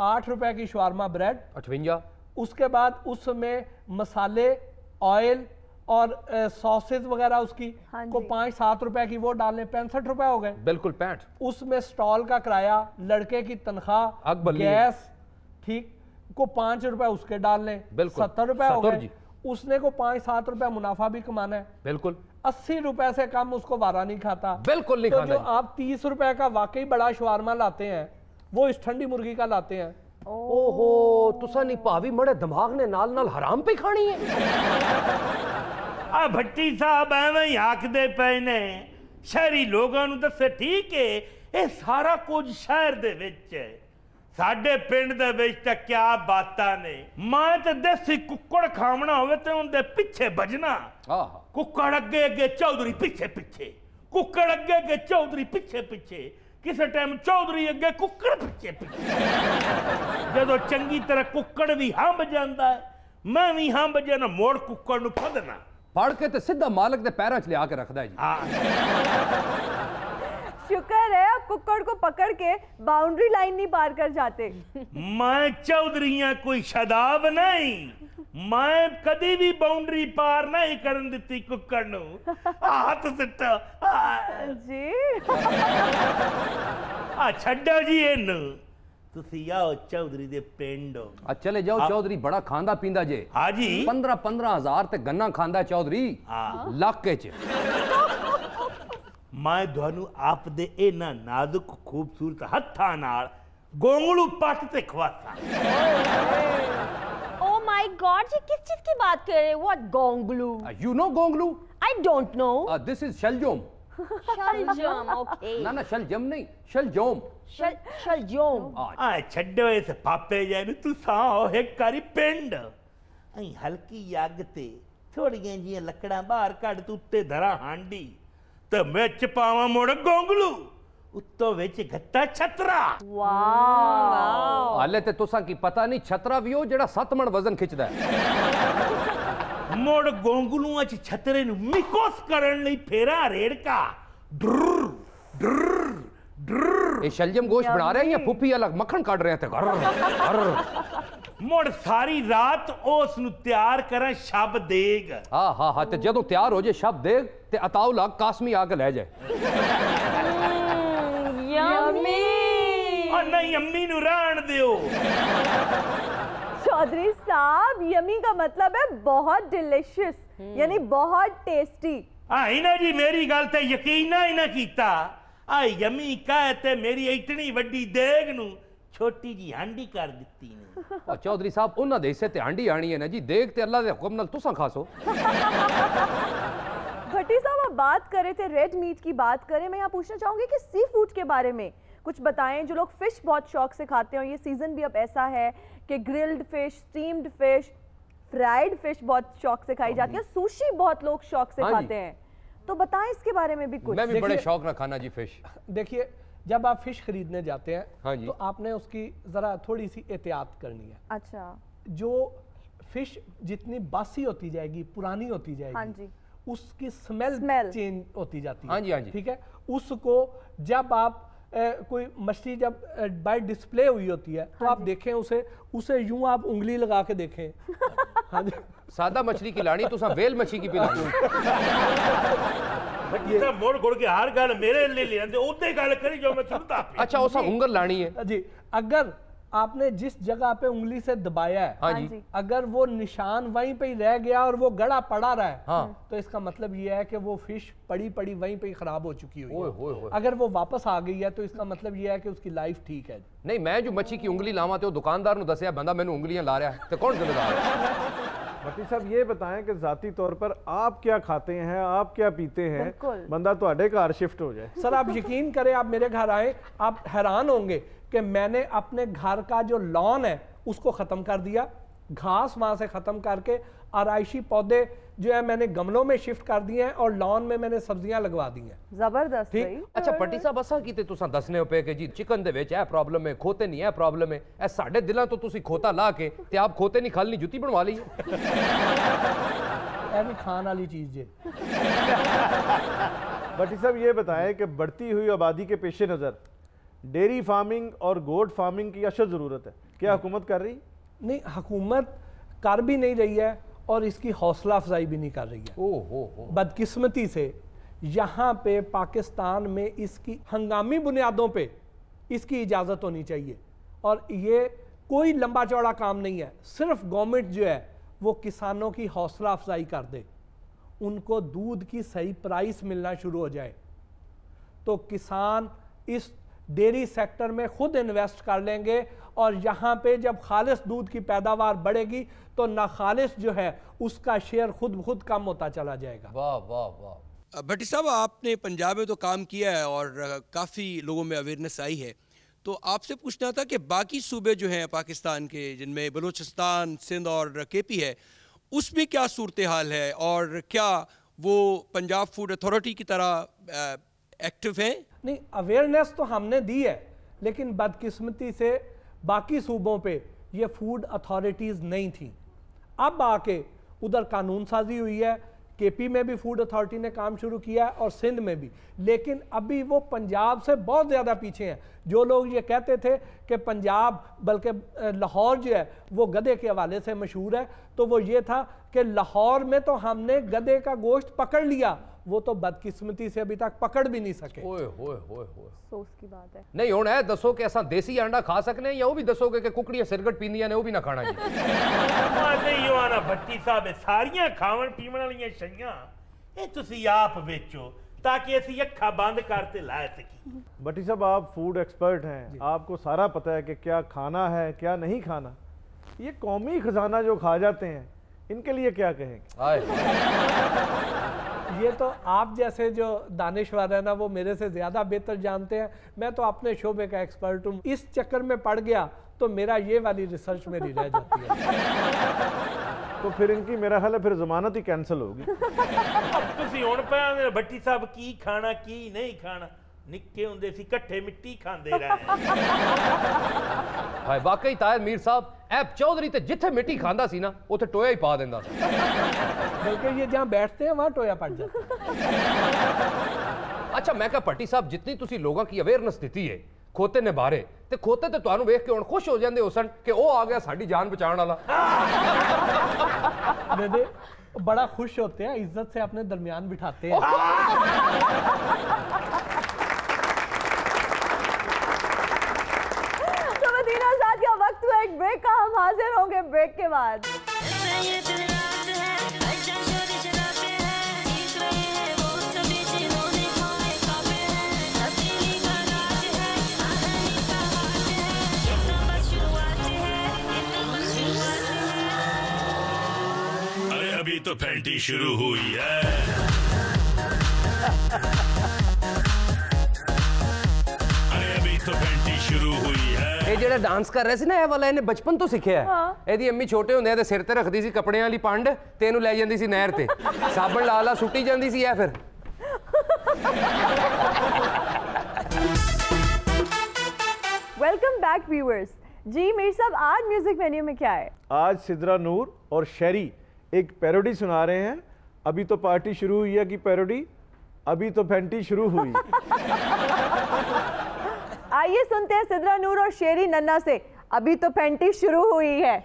8 रुपए की शवारमा ब्रेड, 58, उसके बाद उसमें मसाले, ऑयल और सॉसेज वगैरह उसकी को 5-7 रुपए की वो डालें, 65 रुपए हो गए। बिल्कुल 65। उसमें स्टॉल का किराया, लड़के की तनख्वाह, गैस, ठीक, को 5 रुपए उसके डाल लें, 70 रुपए हो गए। उसने को 5-7 रुपए मुनाफा भी कमाना है। बिल्कुल 80 रुपए से कम उसको वारा नहीं खाता। बिल्कुल नहीं तो खाना। जो आप 30 रुपए का वाकई बड़ा शवारमा लाते हैं वो इस ठंडी मुर्गी का लाते हैं। ओहो, तुसा नहीं भावी मड़े दिमाग ने नाल नाल हराम पे खानी है। आ भट्टी साहब एवं ही आखदे पे ने, शहरी लोगों नूं दसे ठीक है, ये सारा कुछ शहर दे विच है, साडे पिंड दे विच तां क्या बातां ने। मैं ते देसी कुक्कड़ खावना होवे ते उनदे पिछे भजना, कुक्कड़ अगे अगे चौधरी पिछे पिछे, कुक्कड़ अगे अगे चौधरी पिछे पिछे, किसी टाइम चौधरी अगे कुक्कड़ पिछे पिछे। जदों चंगी तरह कुक्कड़ भी हंब जांदा है, मैं भी हंब जाना, मोड़ कुक्कड़ नूं फदना, फड़ के ते सीधा मालक दे पैरां च लिया के रखदा है जी। शुक्र है आप कुक्कड़ को पकड़ के बाउंड्री लाइन नहीं पार कर जाते। मैं चौधरियां कोई शदाब नहीं, मैं कदी भी बाउंड्री पार नहीं करन दिती कुक्कड़ नूं। हाथ सिट्टा जी। छड्डो जी इनू, तुसी आओ चौधरी दे पिंड। चले जाओ चौधरी, बड़ा खांदा पींदा जे। हाँ जी, 15-15 हजार ते गन्ना खांदा चौधरी लाके च। मैं तुहानू आप दे इन्हां नाजुक खूबसूरत हत्थां नाल गोंगलू पट ते खवासा। ओ माय माय गॉड, ये किस चीज की बात कर रहे हैं? What gonglu? You know gonglu? I don't know. This is shalgam. Shalgam, okay. ना शलजम नहीं, शलजोम। शलजोम। आ छड्डो इस पापे जे नु, तू सां हो एक कारी पिंड ऐ हल्की अग ते थोड़ियां जियां लकड़ां बाहर कढ तू उत्ते धरा हांडी ते मिर्च पावां मुड़ गोंगलू उत्तो विच गत्ता छतरा। वाओ। हाले ते तुसां की पता नहीं छतरा भी हो जेड़ा 7 मण वजन खिचदा है। मुड़ गोंगलूआं च छतरे नु मिकोस करन लई फेरा रेड़का ड्र ड्र ड्र। ये शलजम गोश्त बना रहे हैं या फुफी अलग मक्खन काट रहे थे? घर मुड़ सारी रात उस नु तैयार करें शब देग। हाँ ते जदों तैयार हो जाए शब देग ते अताउल हक कासमी आके ले जाए। यम्मी। और नहीं अम्मी नु रहन दियो। चौधरी साहब, यमी का मतलब है बहुत डिलिशियस, यानी बहुत टेस्टी। आई ना जी, मेरी गल ते यकीन ही ना कीता। आ यमी कहते मेरी इतनी वड्डी देग नु छोटी जी हांडी कर दित्ती ने। और चौधरी साहब उन्हां दे हिस्से ते हांडी आनी है ना जी, देग ते अल्लाह दे हुक्म नाल तुसां खासो। भट्टी साहब, आप बात कर रहे थे रेड मीट की बात करें, मैं यहाँ पूछना चाहूंगी कि सी फूड के बारे में कुछ बताएं। जो लोग फिश बहुत शौक से खाते हैं, ये सीजन भी अब ऐसा है कि grilled fish, steamed fish, fried fish बहुत शौक से खाई जाती है, सुशी बहुत लोग शौक से खाते हैं, तो बताएं इसके बारे में भी कुछ। मैं भी बड़े शौक ना खाना जी फिश। देखिए, जब आप फिश खरीदने जाते हैं हाँ जी, तो आपने उसकी जरा थोड़ी सी एहतियात करनी है। अच्छा। जो फिश जितनी बासी होती जाएगी, पुरानी होती जाएगी, हाँ जी, उसकी स्मेल चेंज होती जाती है। हाँ जी, हाँ जी। ठीक है, उसको जब आप कोई मछली जब बाय डिस्प्ले हुई होती है तो आप देखें उसे यूं आप उंगली लगा के देखें। हाँ जी, सादा मछली की लानी तुसा वेल मछली की पिलानी। ये मोड़ गोड़ के हर गल मेरे ले लेंदे, ओते गल करी जो मैं सुनता। अच्छा, उसा उंगल लानी है जी। अगर आपने जिस जगह पे उंगली से दबाया है, हाँ जी, अगर वो निशान वहीं पे ही रह गया और वो गड़ा पड़ा रहा है, हाँ, तो इसका मतलब ये है कि वो फिश पड़ी पड़ी वहीं पे ही खराब हो चुकी हुई है। ओए। अगर वो वापस आ गई है तो इसका मतलब ये है कि उसकी लाइफ ठीक है। नहीं, मैं जो मच्छी की उंगली लावा ते दुकानदार नु दसिया बंदा मैंने उंगलियां ला रहा है, तो कौन जिम्मेदार है? भट्टी साहब, ये बताएं कि जाती तौर पर आप क्या खाते हैं, आप क्या पीते हैं, बंदा ਤੁਹਾਡੇ घर शिफ्ट हो जाए। सर, आप यकीन करें, आप मेरे घर आए, आप हैरान होंगे कि मैंने अपने घर का जो लॉन है उसको ख़त्म कर दिया, घास वहाँ से ख़त्म करके आराइशी पौधे जो है मैंने गमलों में शिफ्ट कर दिए हैं और लॉन में मैंने सब्जियां लगवा दी हैं। जबरदस्त। अच्छा भट्टी साहब, असा कीते तुसां दसने पे कि जी chicken they which a problem है, खोते नहीं है प्रॉब्लम है, ए साडे दिलां तो तुसी खोता ला के ते आप खोते नहीं खालनी जुत्ती बनवा ली। ए भी खान वाली चीज है। भट्टी साहब, ये बताएं कि बढ़ती हुई आबादी के पेश नज़र डेयरी फार्मिंग और गोट फार्मिंग की अशद ज़रूरत है, क्या हुकूमत कर रही? नहीं, हुकूमत कर भी नहीं रही है और इसकी हौसला अफजाई भी नहीं कर रही है। बदकिस्मती से यहाँ पे पाकिस्तान में इसकी हंगामी बुनियादों पे इसकी इजाज़त होनी चाहिए और ये कोई लंबा चौड़ा काम नहीं है। सिर्फ गवर्नमेंट जो है वो किसानों की हौसला अफजाई कर दे, उनको दूध की सही प्राइस मिलना शुरू हो जाए तो किसान इस डेयरी सेक्टर में खुद इन्वेस्ट कर लेंगे और यहाँ पे जब खालिस दूध की पैदावार बढ़ेगी तो ना खालिस जो है उसका शेयर खुद कम होता चला जाएगा। वाह वाह वाह। भट्टी साहब, आपने पंजाब में तो काम किया है और काफ़ी लोगों में अवेयरनेस आई है, तो आपसे पूछना था कि बाकी सूबे जो हैं पाकिस्तान के, जिनमें बलूचिस्तान, सिंध और केपी है, उसमें क्या सूरत हाल है और क्या वो पंजाब फूड अथॉरिटी की तरह एक्टिव हैं? नहीं, अवेयरनेस तो हमने दी है, लेकिन बदकिस्मती से बाकी सूबों पे ये फूड अथॉरिटीज़ नहीं थी। अब आके उधर कानून साजी हुई है, केपी में भी फूड अथॉरिटी ने काम शुरू किया है और सिंध में भी, लेकिन अभी वो पंजाब से बहुत ज़्यादा पीछे हैं। जो लोग ये कहते थे कि पंजाब बल्कि लाहौर जो है वो गधे के हवाले से मशहूर है, तो वो ये था कि लाहौर में तो हमने गधे का गोश्त पकड़ लिया, वो तो बदकिस्मती से अभी तक पकड़ भी नहीं सके। ओए होए होए होए, अफसोस की बात है। नहीं हुण है दसो कि असा देसी अंडा खा सकने या वो भी दसोगे कि कुकड़ियां सिरगट पींदियां ने वो भी ना खाना जी? नहीं आना भट्टी साहब, सारियां खावन पीवन वालियां शैयां ये तुसी आप बेचो ताकि असी अखा बंद करते ला सकी। भट्टी साहब, आप फूड एक्सपर्ट हैं, आपको सारा पता है कि क्या खाना है क्या नहीं खाना, ये कौमी खजाना जो खा जाते हैं, इनके लिए क्या कहेंगे? ये तो आप जैसे जो दानिशवर है ना, वो मेरे से ज्यादा बेहतर जानते हैं। मैं तो अपने शोबे का एक्सपर्ट हूँ। इस चक्कर में पड़ गया तो मेरा ये वाली रिसर्च मेरी रह जाती है। तो फिर इनकी मेरा ख्याल है फिर जमानत ही कैंसिल होगी। ਤੁਸੀਂ ਹੁਣ ਪਿਆ भट्टी साहब की खाना की नहीं खाना, निक्के हुंदे सी इकट्ठे मिट्टी खांदे रहे। हाय वाकई ताहिर मीर साहब ऐप चौधरी ते जिथे मिट्टी खांदा सी ना उथे टोया ही पा देंदा सी। बल्कि ये जहाँ बैठते हैं वहाँ टोया पड़ जाता है। अच्छा मैं कहा भट्टी साहब जितनी तुसी लोगों की अवेयरनेस दी है खोते ने बारे ते खोते ते तुहानू वेख के हुण खुश हो जांदे होसन कि ओ आ गया साडी जान बचाने वाला। दे बड़ा खुश होते हैं, इज्जत से अपने दरमियान बिठाते हैं। तो मदीना साथ का वक्त हुआ एक ब्रेक का, हम हाजिर होंगे ब्रेक के बाद। अभी तो फैंटी शुरू हुई है। अरे अभी तो फैंटी शुरू हुई है। ਇਹ ਜਿਹੜਾ ਡਾਂਸ ਕਰ ਰਿਹਾ ਸੀ ਨਾ ਇਹ ਵਾਲਾ ਇਹਨੇ ਬਚਪਨ ਤੋਂ ਸਿੱਖਿਆ ਹੈ। ਇਹਦੀ ਅੰਮੀ ਛੋਟੇ ਹੁੰਦੇ ਤੇ ਸਿਰ ਤੇ ਰੱਖਦੀ ਸੀ ਕੱਪੜਿਆਂ ਵਾਲੀ ਪੰਡ ਤੇ ਇਹਨੂੰ ਲੈ ਜਾਂਦੀ ਸੀ ਨਹਿਰ ਤੇ ਸਾਬਣ ਲਾ ਲਾ ਸੁੱਟੀ ਜਾਂਦੀ ਸੀ ਇਹ ਫਿਰ। Welcome back viewers. जी मीर साहब आज म्यूजिक मेन्यू में क्या है? आज सिद्रा नूर और शेरी एक पैरोडी सुना रहे हैं। अभी तो पार्टी शुरू हुई है की पैरोडी, अभी तो फैंटी शुरू हुई। आइए सुनते हैं सिद्रा नूर और शेरी नन्ना से अभी तो फैंटी शुरू हुई है।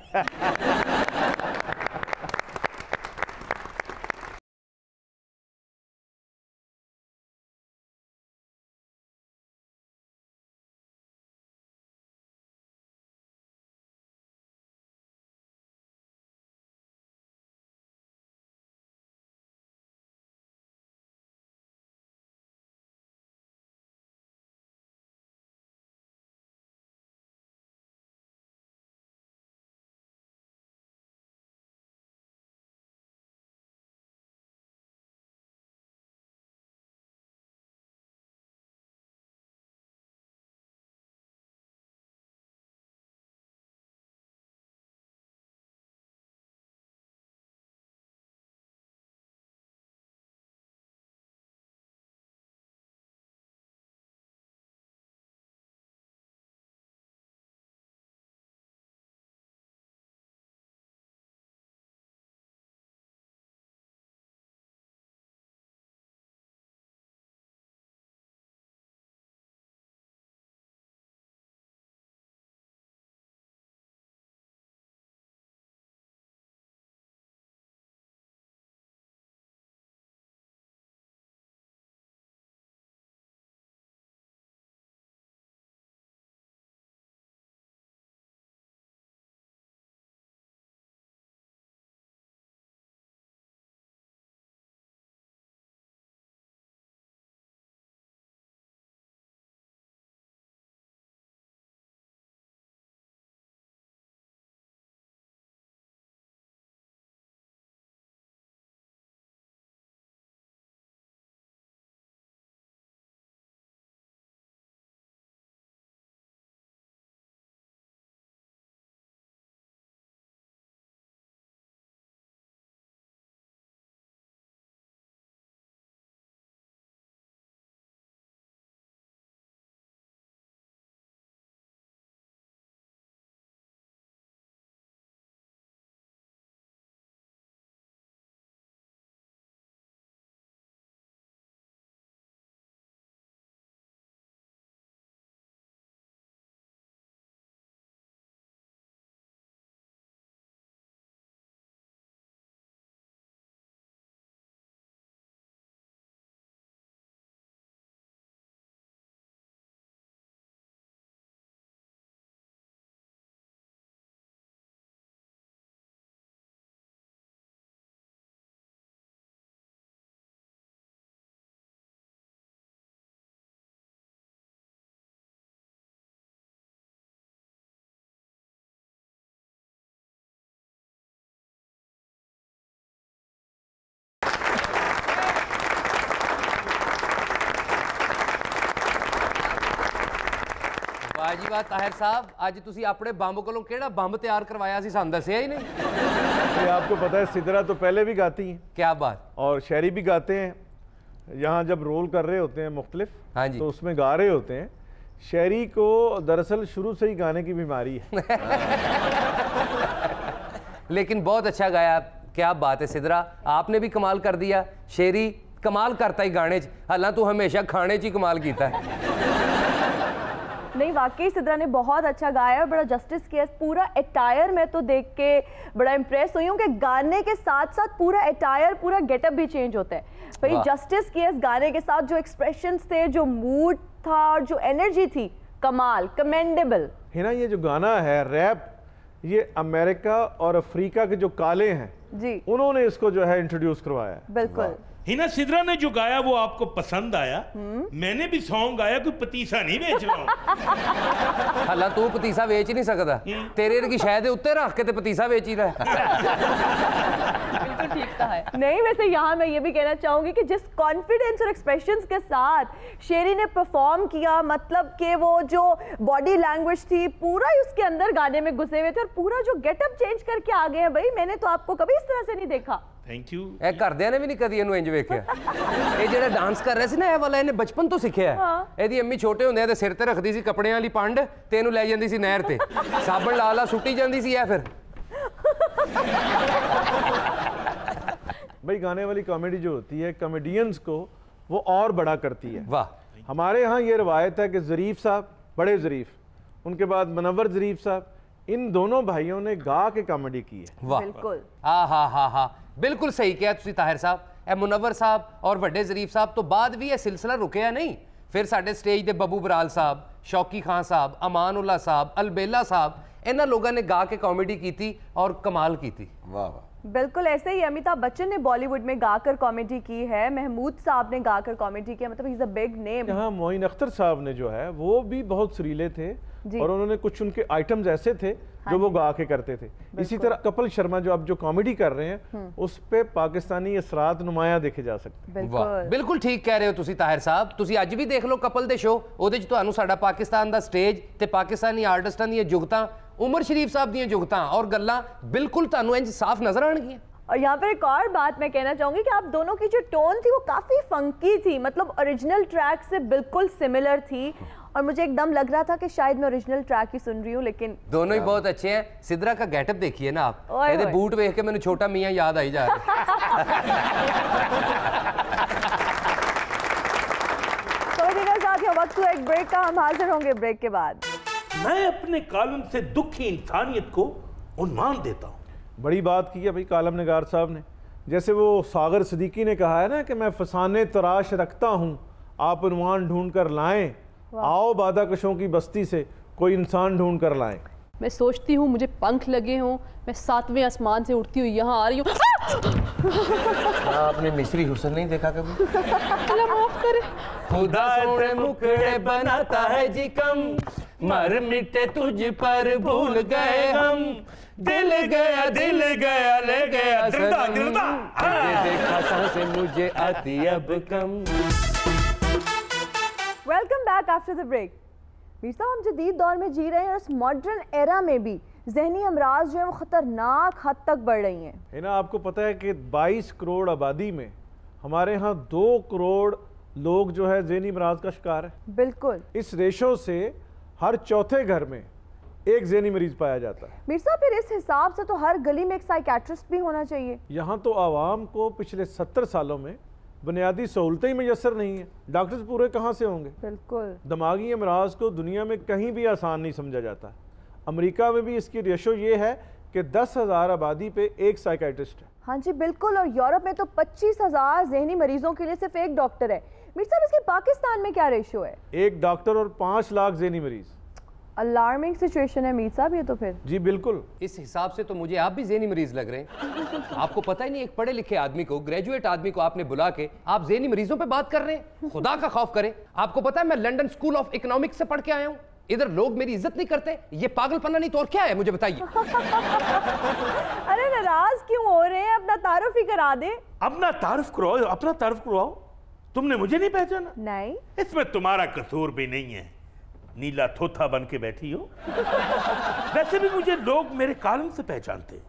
वाह जी वाह ताहिर साहब, आज तुसी अपने बंब कोलों केड़ा बंब तैयार करवाया सी, सानू दस्सिया ही नहीं। ये आपको पता है सिदरा तो पहले भी गाती हैं, क्या बात, और शायरी भी गाते हैं। यहाँ जब रोल कर रहे होते हैं मुख्तलिफ, हाँ जी, तो उसमें गा रहे होते हैं। शायरी को दरअसल शुरू से ही गाने की बीमारी है। लेकिन बहुत अच्छा गाया, क्या बात है सिदरा, आपने भी कमाल कर दिया। शेरी कमाल करता ही गाने च, हालां तू हमेशा खाने च ही कमाल कीता है। नहीं वाकई सिदरा ने बहुत अच्छा गाया और बड़ा जस्टिस किया। पूरा अटायर मैं तो देख के बड़ा इम्प्रेस हुई हूँ कि गाने के साथ साथ पूरा अटायर, पूरा गेटअप भी चेंज होता है। भाई जस्टिस किया इस गाने के साथ, जो एक्सप्रेशंस थे, जो मूड था और जो एनर्जी थी, कमाल, कमेंडेबल है ना। ये जो गाना है रैप, ये अमेरिका और अफ्रीका के जो काले हैं जी, उन्होंने इसको जो है इंट्रोड्यूस करवाया है। बिल्कुल। हिना सिदरा ने जो गाया वो आपको पसंद आया। मैंने भी सॉन्ग गाया, कोई पतीसा नहीं बेच रहा हूं। हालां तू पतीसा बेच नहीं सकता, तेरे की शायद उत्ते रख के ते पतीसा बेच ही रहा बिल्कुल ठीक कहा है। नहीं वैसे यहाँ मैं ये भी कहना चाहूंगी कि जिस कॉन्फिडेंस और एक्सप्रेशंस के साथ शेरी ने परफॉर्म किया, मतलब कि वो जो बॉडी लैंग्वेज थी पूरा ही उसके अंदर गाने में घुसे हुए थे, और पूरा जो गेटअप चेंज करके आ गए हैं। भाई मैंने तो आपको कभी इस तरह से नहीं देखा। Thank you. ए घरदिਆਂ ने भी नहीं कदी ਇਹਨੂੰ ਇੰਜ ਵੇਖਿਆ। ਇਹ ਜਿਹੜਾ ਡਾਂਸ ਕਰ ਰਿਹਾ ਸੀ ਨਾ, ਇਹ ਵਾਲਾ ਇਹਨੇ ਬਚਪਨ ਤੋਂ ਸਿੱਖਿਆ ਹੈ। ਇਹਦੀ ਅੰਮੀ ਛੋਟੇ ਹੁੰਦੇ ਤੇ ਸਿਰ ਤੇ ਰੱਖਦੀ ਸੀ ਕੱਪੜਿਆਂ ਵਾਲੀ ਪੰਡ ਤੇ ਇਹਨੂੰ ਲੈ ਜਾਂਦੀ ਸੀ ਨਹਿਰ ਤੇ, ਸਾਬਣ ਲਾ ਲਾ ਸੁੱਟੀ ਜਾਂਦੀ ਸੀ ਇਹ ਫਿਰ। भाई गाने वाली कॉमेडी जो होती है कॉमेडियंस को वो और बड़ा करती है। वाह। हमारे यहाँ ये रवायत है कि ज़रीफ साहब, बड़े ज़रीफ, उनके बाद मुनव्वर ज़रीफ साहब, इन दोनों भाइयों ने गा के कॉमेडी की है। वाह, बिल्कुल। हा बिल्कुल सही किया तुसी ताहिर साहब। ए मुनव्वर साहब और वड्डे ज़रीफ साहब तो बाद भी यह सिलसिला रुकिया नहीं। फिर साडे स्टेज दे बब्बू बराल साहब, शौकी खान साहब, अमान उल्ला साहब, अलबेला साहब, इन्हां लोगों ने गा के कॉमेडी की थी और कमाल की थी। वाह वाह। बिल्कुल ऐसे ही अमिताभ बच्चन ने बॉलीवुड में गाकर कॉमेडी की है, महमूद साहब ने गाकर कॉमेडी किया, मतलब he is a big name. यहाँ मोइन अख्तर साहब ने जो है वो भी बहुत सुरीले थे, और उन्होंने कुछ उनके आइटम्स ऐसे थे जो वो गा के करते थे। इसी तरह कपिल शर्मा जो अब जो कॉमेडी कर रहे हैं उस पे पाकिस्तानी असरात नुमाया देखे जा सकते हैं। वाह, बिल्कुल ठीक कह रहे हो तुसी ताहिर साहब। तुसी अज भी देख लो कपिल दे शो, ओदे च तुहानू साडा पाकिस्तान दा स्टेज ते पाकिस्तानी आर्टिस्टां दी जुगतां, उमर शरीफ साहब दी जुगतां और गल्लां बिल्कुल तुहानू इंज साफ नजर आउणगियां। और यहाँ पर एक और बात मैं कहना चाहूंगी कि आप दोनों की जो टोन थी वो काफी फंकी थी, मतलब ओरिजिनल ट्रैक से बिल्कुल सिमिलर थी, और मुझे एकदम लग रहा था कि शायद मैं ओरिजिनल ट्रैक ही सुन रही हूँ, लेकिन दोनों ही बहुत अच्छे हैं। सिदरा का गेटअप देखिए ना आप, ओए ਇਹਦੇ ओए। बूट देख के मैंने छोटा मियां याद आई जा रहा तो साथियों वक्त हुआ एक ब्रेक का, हम हाजिर होंगे ब्रेक के बाद। मैं अपने कॉलम से दुखी इंसानियत को उन्मान देता हूँ। बड़ी बात की है भाई कालम निगार साहब ने। जैसे वो सागर सिद्दीकी ने कहा है ना कि मैं फसाने तराश रखता हूँ, आप उन्वान ढूंढ कर लाएं, आओ बादाकशों की बस्ती से कोई इंसान ढूंढ कर लाएं। मैं सोचती हूँ मुझे पंख लगे हों, मैं 7वें आसमान से उड़ती हुई यहाँ आ रही हूँ। आपने मिस्री हुसैन नहीं देखा कभी? माफ करे। खुदा सोने मुखड़े बनाता है जी कम, मर मिटे तुझ पर भूल गए हम, दिल गया ले गया सनम, तुझे देखा सांसें मुझे आती अब कम। Welcome back after the break. Mir साहब हम जदीद दौर में जी रहे हैं और इस मॉडर्न एरा में भी जहनी अमराज जो है वो खतरनाक हद तक बढ़ रही हैं। है ना, आपको पता है कि 22 करोड़ आबादी में हमारे यहाँ 2 करोड़ लोग जो है ज़हनी अमराज का शिकार है। बिल्कुल। इस रेशो से हर चौथे घर में एक ज़हनी मरीज पाया जाता है। मीर साहब फिर इस हिसाब से तो हर गली में एक साइकेट्रिस्ट भी होना चाहिए। यहाँ तो आवाम को पिछले 70 सालों में बुनियादी सहूलतें ही मैसर नहीं है, डॉक्टर्स पूरे कहाँ से होंगे। बिल्कुल। दिमागी अमराज को दुनिया में कहीं भी आसान नहीं समझा जाता। अमेरिका में भी इसकी रेशो ये है कि 10,000 आबादी पे एक साइकेट्रिस्ट है। हाँ जी बिल्कुल, और यूरोप में तो 25,000 जहनी मरीजों के लिए सिर्फ एक डॉक्टर है। मीर साहब इसके पाकिस्तान में क्या रेशो है? एक डॉक्टर और 5 लाख जहनी मरीज। अलार्मिंग सिचुएशन है मीर साहब ये तो फिर। जी बिल्कुल। इस हिसाब से तो मुझे आप भी ज़हनी मरीज लग रहे हैं। आपको पता ही नहीं, एक पढ़े लिखे आदमी को, ग्रेजुएट आदमी को आपने बुला के आप ज़हनी मरीजों पे बात कर रहे हैं। खुदा का खौफ करें। आपको पता है मैं लंदन स्कूल ऑफ इकोनॉमिक्स से पढ़ के आया हूँ, इधर लोग मेरी इज्जत नहीं करते। ये पागलपना नहीं तो और क्या है, मुझे बताइए। अरे नाराज क्यों हो रहे हैं, अपना तारुफ ही करा दे। अपना तारुफ करवाओ, अपना तारुफ करवाओ। तुमने मुझे नहीं पहचाना? नहीं। इसमें तुम्हारा कसूर भी नहीं है। नीला थोथा बन के बैठी हो। वैसे भी मुझे लोग मेरे कॉलम से पहचानते हैं।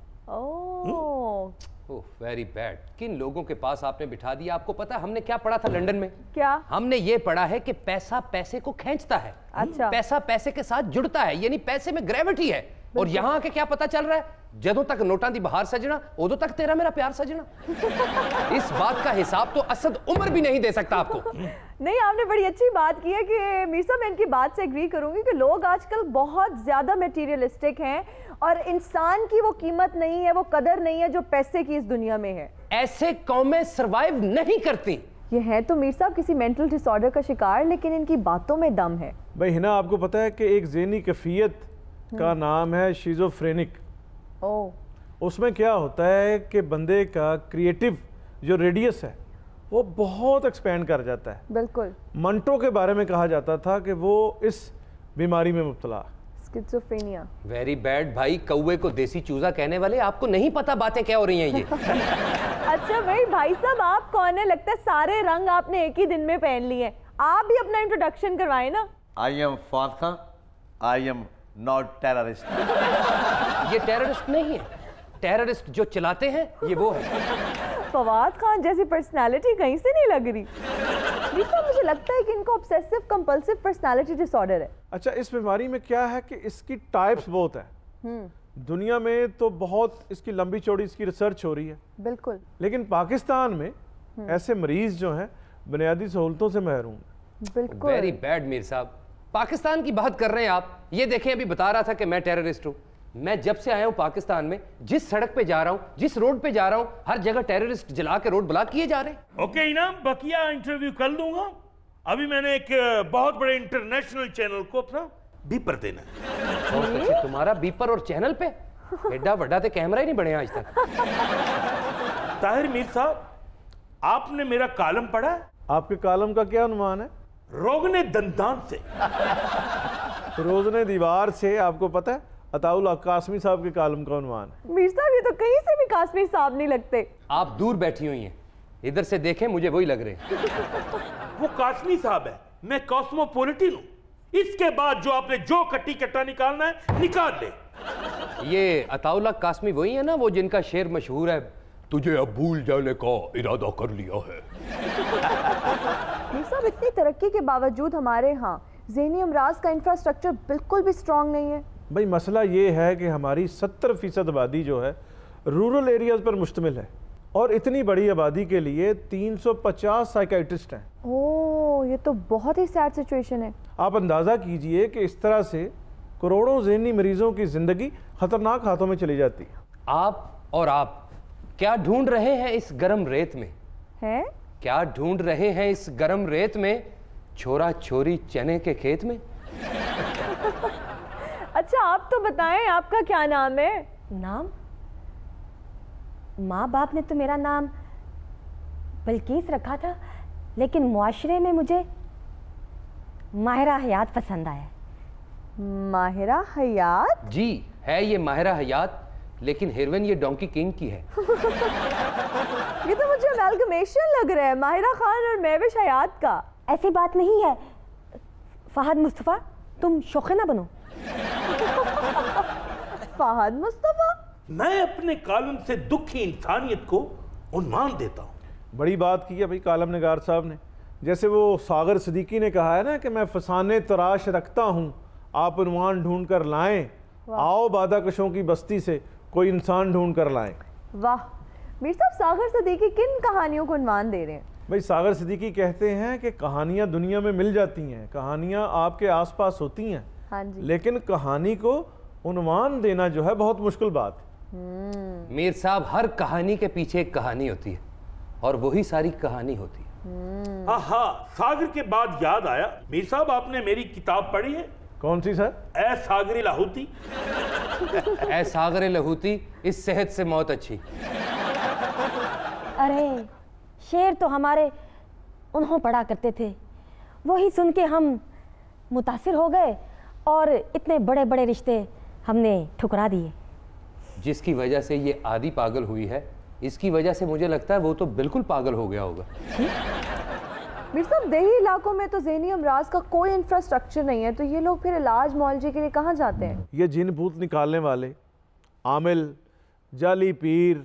Oh very bad. किन लोगों के पास आपने बिठा दिया? आपको पता है हमने क्या पढ़ा था लंदन में? क्या? हमने ये पढ़ा है कि पैसा पैसे को खींचता है। अच्छा। पैसा पैसे के साथ जुड़ता है, यानी पैसे में ग्रेविटी है। और यहाँ आके क्या पता चल रहा है? जदों तक नोटां दी बहार सजना उदों तक तेरा मेरा प्यार सजना। इस बात का हिसाब तो असद उमर भी नहीं दे सकता आपको। नहीं, आपने बड़ी अच्छी बात की है कि मीर साहब, मैं इनकी बात से एग्री करूंगी कि लोग आजकल बहुत ज्यादा मटेरियलिस्टिक हैं और इंसान की वो कीमत नहीं है, वो कदर नहीं है जो पैसे की इस दुनिया में है। ऐसे कौमें सरवाइव नहीं करती। ये है तो मीर साहब किसी मेंटल डिसऑर्डर का शिकार, लेकिन इनकी बातों में दम है। भाई हिना, आपको पता है कि एक ज़हनी कैफियत का नाम है शिज़ोफ्रेनिक। उसमें क्या होता है कि बंदे का क्रिएटिव जो रेडियस है वो बहुत एक्सपेंड कर जाता है। बिल्कुल। मंटो के बारे में कहा जाता था कि वो इस बीमारी में मुब्तला, स्किज़ोफ्रेनिया। Very bad. भाई कौवे को देसी चूजा कहने वाले, आपको नहीं पता बातें क्या हो रही हैं ये। अच्छा भाई साहब, आप कौन है? लगता है सारे रंग आपने एक ही दिन में पहन लिए हैं। आप भी अपना इंट्रोडक्शन करवाएं ना। I am Farkha, I am not terrorist. ये टेररिस्ट नहीं है, टेररिस्ट जो चलाते हैं ये वो है। फवाद खान जैसी पर्सनालिटी कहीं से नहीं लग रही। मुझे लगता है कि इनको ऑब्सेसिव कंपल्सिव पर्सनालिटी डिसऑर्डर है। अच्छा, इस बीमारी में क्या है कि इसकी टाइप्स बहुत है। दुनिया में तो बहुत इसकी लंबी चौड़ी इसकी रिसर्च हो रही है। बिल्कुल। लेकिन पाकिस्तान में ऐसे मरीज जो हैं बुनियादी सहूलतों से महरूम। बिल्कुल। वेरी बैड मीर साहब। पाकिस्तान की बात कर रहे हैं आप। ये देखें, अभी बता रहा था कि मैं टेररिस्ट हूँ। मैं जब से आया हूँ पाकिस्तान में, जिस सड़क पे जा रहा हूँ, जिस रोड पे जा रहा हूँ, हर जगह टेररिस्ट जला के रोड ब्लॉक किए जा रहे हैं। ओके इनाम, बकिया इंटरव्यू कर दूंगा। अभी मैंने एक बहुत बड़े इंटरनेशनल चैनल को अपना बीपर देना है। बहुत अच्छी, तुम्हारा बीपर और चैनल पे एडा बड़ा तो कैमरा ही नहीं बने आज तक। ताहिर मीर साहब, आपने मेरा कॉलम पढ़ा है? आपके कॉलम का क्या अनुमान है? रोगने दंदान से रोजने दीवार से। आपको पता है अताउल कासमी साहब के कॉलम का अनुमान है। मीर साहब, ये तो कहीं से भी कासमी साहब नहीं लगते। आप दूर बैठी हुई हैं, इधर से देखें मुझे वही लग रहे हैं। वो कासमी साहब है, मैं कॉस्मोपॉलिटन हूं। इसके बाद जो आपने जो कट्टी कट्टा निकालना है निकाल ले। ये अताउल्ला कासमी वही है ना, वो जिनका शेर मशहूर है, तुझे अब भूल जाने का इरादा कर लिया है। मीर साहब, इतनी तरक्की के बावजूद हमारे यहाँ ज़हनी अमराज का इंफ्रास्ट्रक्चर बिल्कुल भी स्ट्रॉन्ग नहीं है। भाई मसला ये है कि हमारी 70% आबादी जो है रूरल एरियाज पर मुश्तमिल है और इतनी बड़ी आबादी के लिए 350 साइकियाट्रिस्ट हैं। ओह, ये तो बहुत ही सैड सिचुएशन है। आप अंदाज़ा कीजिए कि इस तरह से करोड़ों ज़हनी मरीजों की ज़िंदगी खतरनाक हाथों में चली जाती है। आप क्या ढूंढ रहे हैं इस गरम रेत में? हैं? क्या ढूंढ रहे हैं इस गरम रेत में? छोरा छोरी चने के खेत में। अच्छा, आप तो बताएं, आपका क्या नाम है? नाम? माँ बाप ने तो मेरा नाम बल्कीस रखा था, लेकिन मुआशरे में मुझे माहिरा हयात पसंद आया। माहिरा हयात? जी है ये माहिरा हयात, लेकिन हीरोइन ये डोंकी किंग की है। ये तो मुझे अमेलगमेशन लग रहा है, माहिरा खान और महविश हयात का। ऐसी बात नहीं है फहद मुस्तफ़ा, तुम शौक़े ना बनो। फहद मुस्तफ़ा? मैं अपने कॉलम से दुखी इंसानियत को उन्मान देता हूँ। बड़ी बात की है भाई कालम निगार साहब ने। जैसे वो सागर सिद्दीकी ने कहा है ना कि मैं फसाने तराश रखता हूँ, आप उन्वान ढूंढ कर लाएं, आओ बादाकशों की बस्ती से कोई इंसान ढूंढ कर लाएं। वाह मीर साहब, सागर सिद्दीकी किन कहानियों को उन्वान दे रहे हैं? भाई सागर सिद्दीकी कहते हैं कि कहानियाँ दुनिया में मिल जाती हैं, कहानियाँ आपके आसपास होती हैं। हाँ जी। लेकिन कहानी को उन्वान देना जो है बहुत मुश्किल बात है। मीर साहब, हर कहानी के पीछे एक कहानी होती है और वही सारी कहानी होती है। हाँ, सागर के बाद याद आया, मीर साहब आपने मेरी किताब पढ़ी है? कौन सी सर? ए सागरे लाहौती। ए सागरे लाहौती, इस सेहत से मौत अच्छी। अरे शेर तो हमारे उन्हों पढ़ा करते थे, वही सुन के हम मुतासिर हो गए और इतने बड़े बड़े रिश्ते हमने ठुकरा दिए। जिसकी वजह से ये आधी पागल हुई है, इसकी वजह से मुझे लगता है वो तो बिल्कुल पागल हो गया होगा। मीर साहब, देही इलाकों में तो ज़हनी अमराज का कोई इंफ्रास्ट्रक्चर नहीं है, तो ये लोग फिर इलाज मुआलजे के लिए कहाँ जाते हैं? ये जिन भूत निकालने वाले, आमिल, जाली पीर,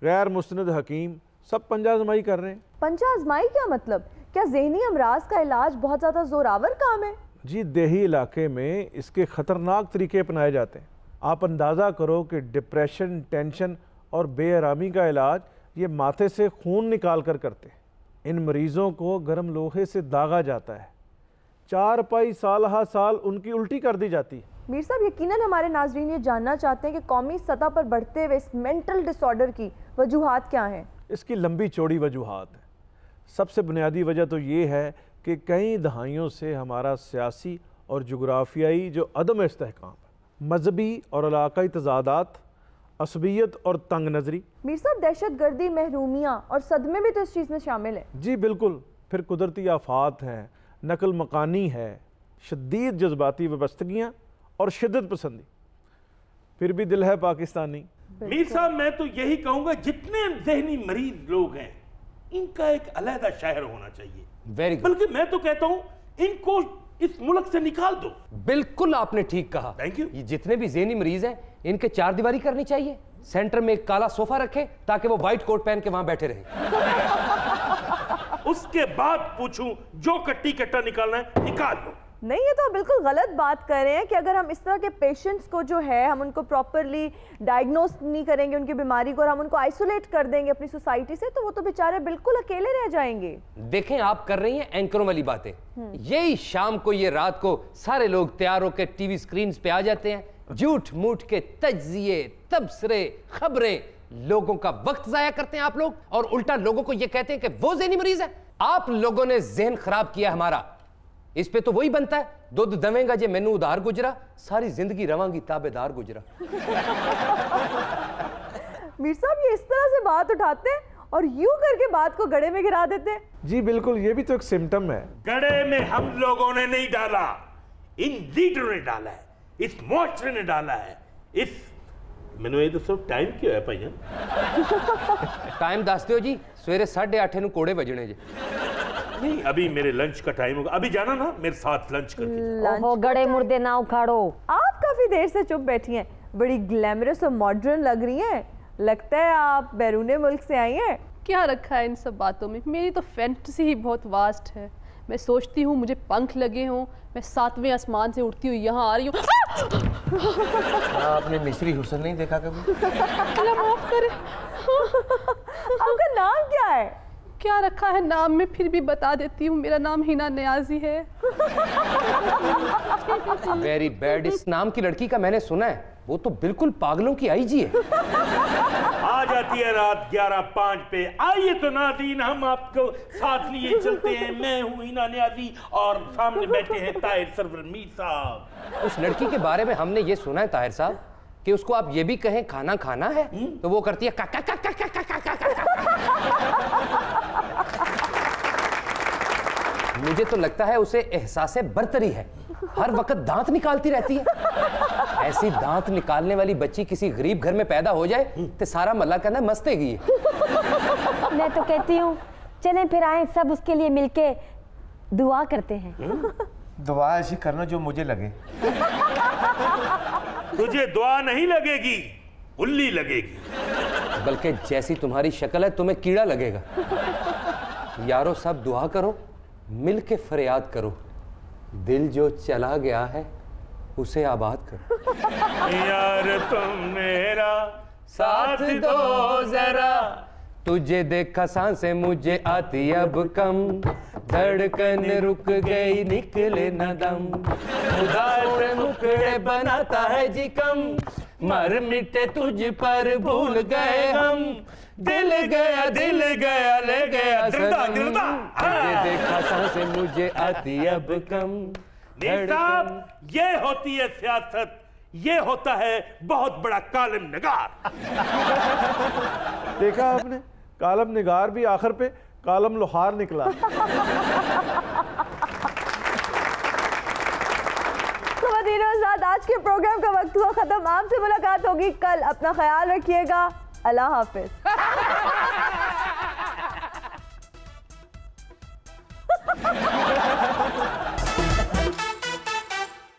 गैर मुस्नद हकीम सब पंजा आजमाई कर रहे हैं। पंजा आजमाई क्या मतलब? क्या ज़हनी अमराज का इलाज बहुत ज़्यादा जोरावर काम है? जी, देही इलाके में इसके ख़तरनाक तरीके अपनाए जाते हैं। आप अंदाज़ा करो कि डिप्रेशन, टेंशन और बेआरामी का इलाज ये माथे से खून निकाल कर करते हैं। इन मरीज़ों को गर्म लोहे से दागा जाता है, 4 पाई साल उनकी उल्टी कर दी जाती है। मीर साहब, यकीनन हमारे नाजरीन ये जानना चाहते हैं कि कौमी सतह पर बढ़ते हुए इस मेंटल डिसऑर्डर की वजूहात क्या हैं? इसकी लंबी चौड़ी वजूहात है। सबसे बुनियादी वजह तो ये है कि कई दहाइयों से हमारा सियासी और जुग्राफियाई जो अदम इस्तेहकाम है, मजहबी और इलाकाई तजादात, असबियत और तंग नजरी। मीर साहब, दहशत गर्दी, महरूमियाँ और सदमे भी तो इस चीज़ में शामिल है। जी बिल्कुल। फिर कुदरती आफात हैं, नकल मकानी है, शदीद जज्बाती वाबस्तगियाँ और शिद्दत पसंदी। फिर भी दिल है पाकिस्तानी। मीर साहब, मैं तो यही कहूँगा जितने जहनी मरीज लोग हैं इनका एक अलहदा शहर होना चाहिए। Very good. बल्कि मैं तो कहता हूँ इनको इस मुल्क से निकाल दो। बिल्कुल आपने ठीक कहा। Thank you. ये जितने भी ज़हनी मरीज हैं इनके 4 दीवारी करनी चाहिए, सेंटर में एक काला सोफा रखें ताकि वो व्हाइट कोट पहन के वहां बैठे रहे। उसके बाद पूछूं जो कट्टी कट्टा निकालना है निकाल लो। नहीं, ये तो बिल्कुल गलत बात कर रहे हैं कि अगर हम इस तरह के पेशेंट्स को जो है हम उनको प्रॉपरली डायग्नोस नहीं करेंगे उनकी बीमारी को और हम उनको आइसोलेट कर देंगे अपनी सोसाइटी से, तो वो तो बेचारे बिल्कुल अकेले रह जाएंगे। देखें, आप कर रही हैं एंकरों वाली बातें। यही शाम को ये रात को सारे लोग तैयार होकर टीवी स्क्रीन पे आ जाते हैं, झूठ मूठ के तज्जिए, तबसरे, खबरें, लोगों का वक्त जाया करते हैं आप लोग, और उल्टा लोगों को ये कहते हैं कि वो ज़हनी मरीज है। आप लोगों ने जहन खराब किया हमारा। इस पे तो वही बनता है, दुध दवेंगा जे मैनू उधार गुजरा, सारी जिंदगी रवांगी ताबेदार गुजरा। मीर साहब, ये इस तरह से बात उठाते हैं और यूं करके बात को गड़े में गिरा देते हैं। जी बिल्कुल, ये भी तो एक सिम्टम है। गड़े में हम लोगों ने नहीं डाला, इन लीडरों ने डाला है, इस मुआशरे ने डाला है। इस मैंने ये दसो टाइम क्या है भाई? टाइम दस दो जी, सवेरे 8:30 ਨੂੰ कोड़े बजने जी। नहीं, अभी मेरे लंच का टाइम होगा, अभी जाना ना मेरे साथ लंच करके। ओहो, गड़े मुर्दे ना उखाड़ो। आप काफी देर से चुप बैठी हैं, बड़ी ग्लैमरस और मॉडर्न लग रही हैं। लगता है आप बैरूने मुल्क से आई हैं। क्या रखा है इन सब बातों में? मेरी तो फैंटेसी ही बहुत वास्ट है। मैं सोचती हूँ मुझे पंख लगे हों, मैं 7वें आसमान से उड़ती हुई यहाँ आ रही हूँ। आपने मिस्री हुसैन नहीं देखा कभी? माफ करे। आपका नाम क्या है? क्या रखा है नाम में? फिर भी बता देती हूँ, मेरा नाम हिना नियाजी है। Very bad. इस नाम की लड़की का मैंने सुना है, वो तो बिल्कुल पागलों की आईजी है। आ जाती है रात 11:05 पे। आइए तो नाज़रीन, हम आपको साथ लिए चलते हैं। मैं हूँ हिना नियाजी और सामने बैठे हैं ताहिर सरवर मीर साहब। उस लड़की के बारे में हमने ये सुना है ताहिर साहब कि उसको आप ये भी कहें खाना खाना है तो वो करती है काका काका काका काका। मुझे तो लगता है उसे एहसास बर्तरी है, हर वक्त दांत निकालती रहती है। ऐसी दांत निकालने वाली बच्ची किसी गरीब घर में पैदा हो जाए तो सारा मल्ला कहना मस्तेगी है। मैं तो कहती हूँ चलें फिर आए सब उसके लिए मिलके दुआ करते हैं। दुआ ऐसी करना जो मुझे लगे। तुझे दुआ नहीं लगेगी, उल्ली लगेगी। बल्कि जैसी तुम्हारी शक्ल है तुम्हें कीड़ा लगेगा। यारो सब दुआ करो, मिल के फरियाद करो, दिल जो चला गया है उसे आबाद करो। यार तुम मेरा साथ दो जरा, तुझे देखा सांसें मुझे आती अब कम, धड़कन रुक गई निकले न दम, उदार मुखड़े बनाता है जी कम, मर मिटे तुझ पर भूल गए हम, दिल गया ले गया सनम, तुझे देखा सांसें मुझे आती अब कम। साहब, ये होती है सियासत, ये होता है बहुत बड़ा कालम निगार। देखा आपने, कालम निगार भी आखिर पे कालम लोहार निकला। आज के प्रोग्राम का वक्त हुआ खत्म। आपसे मुलाकात होगी कल। अपना ख्याल रखिएगा। अल्लाह हाफिज।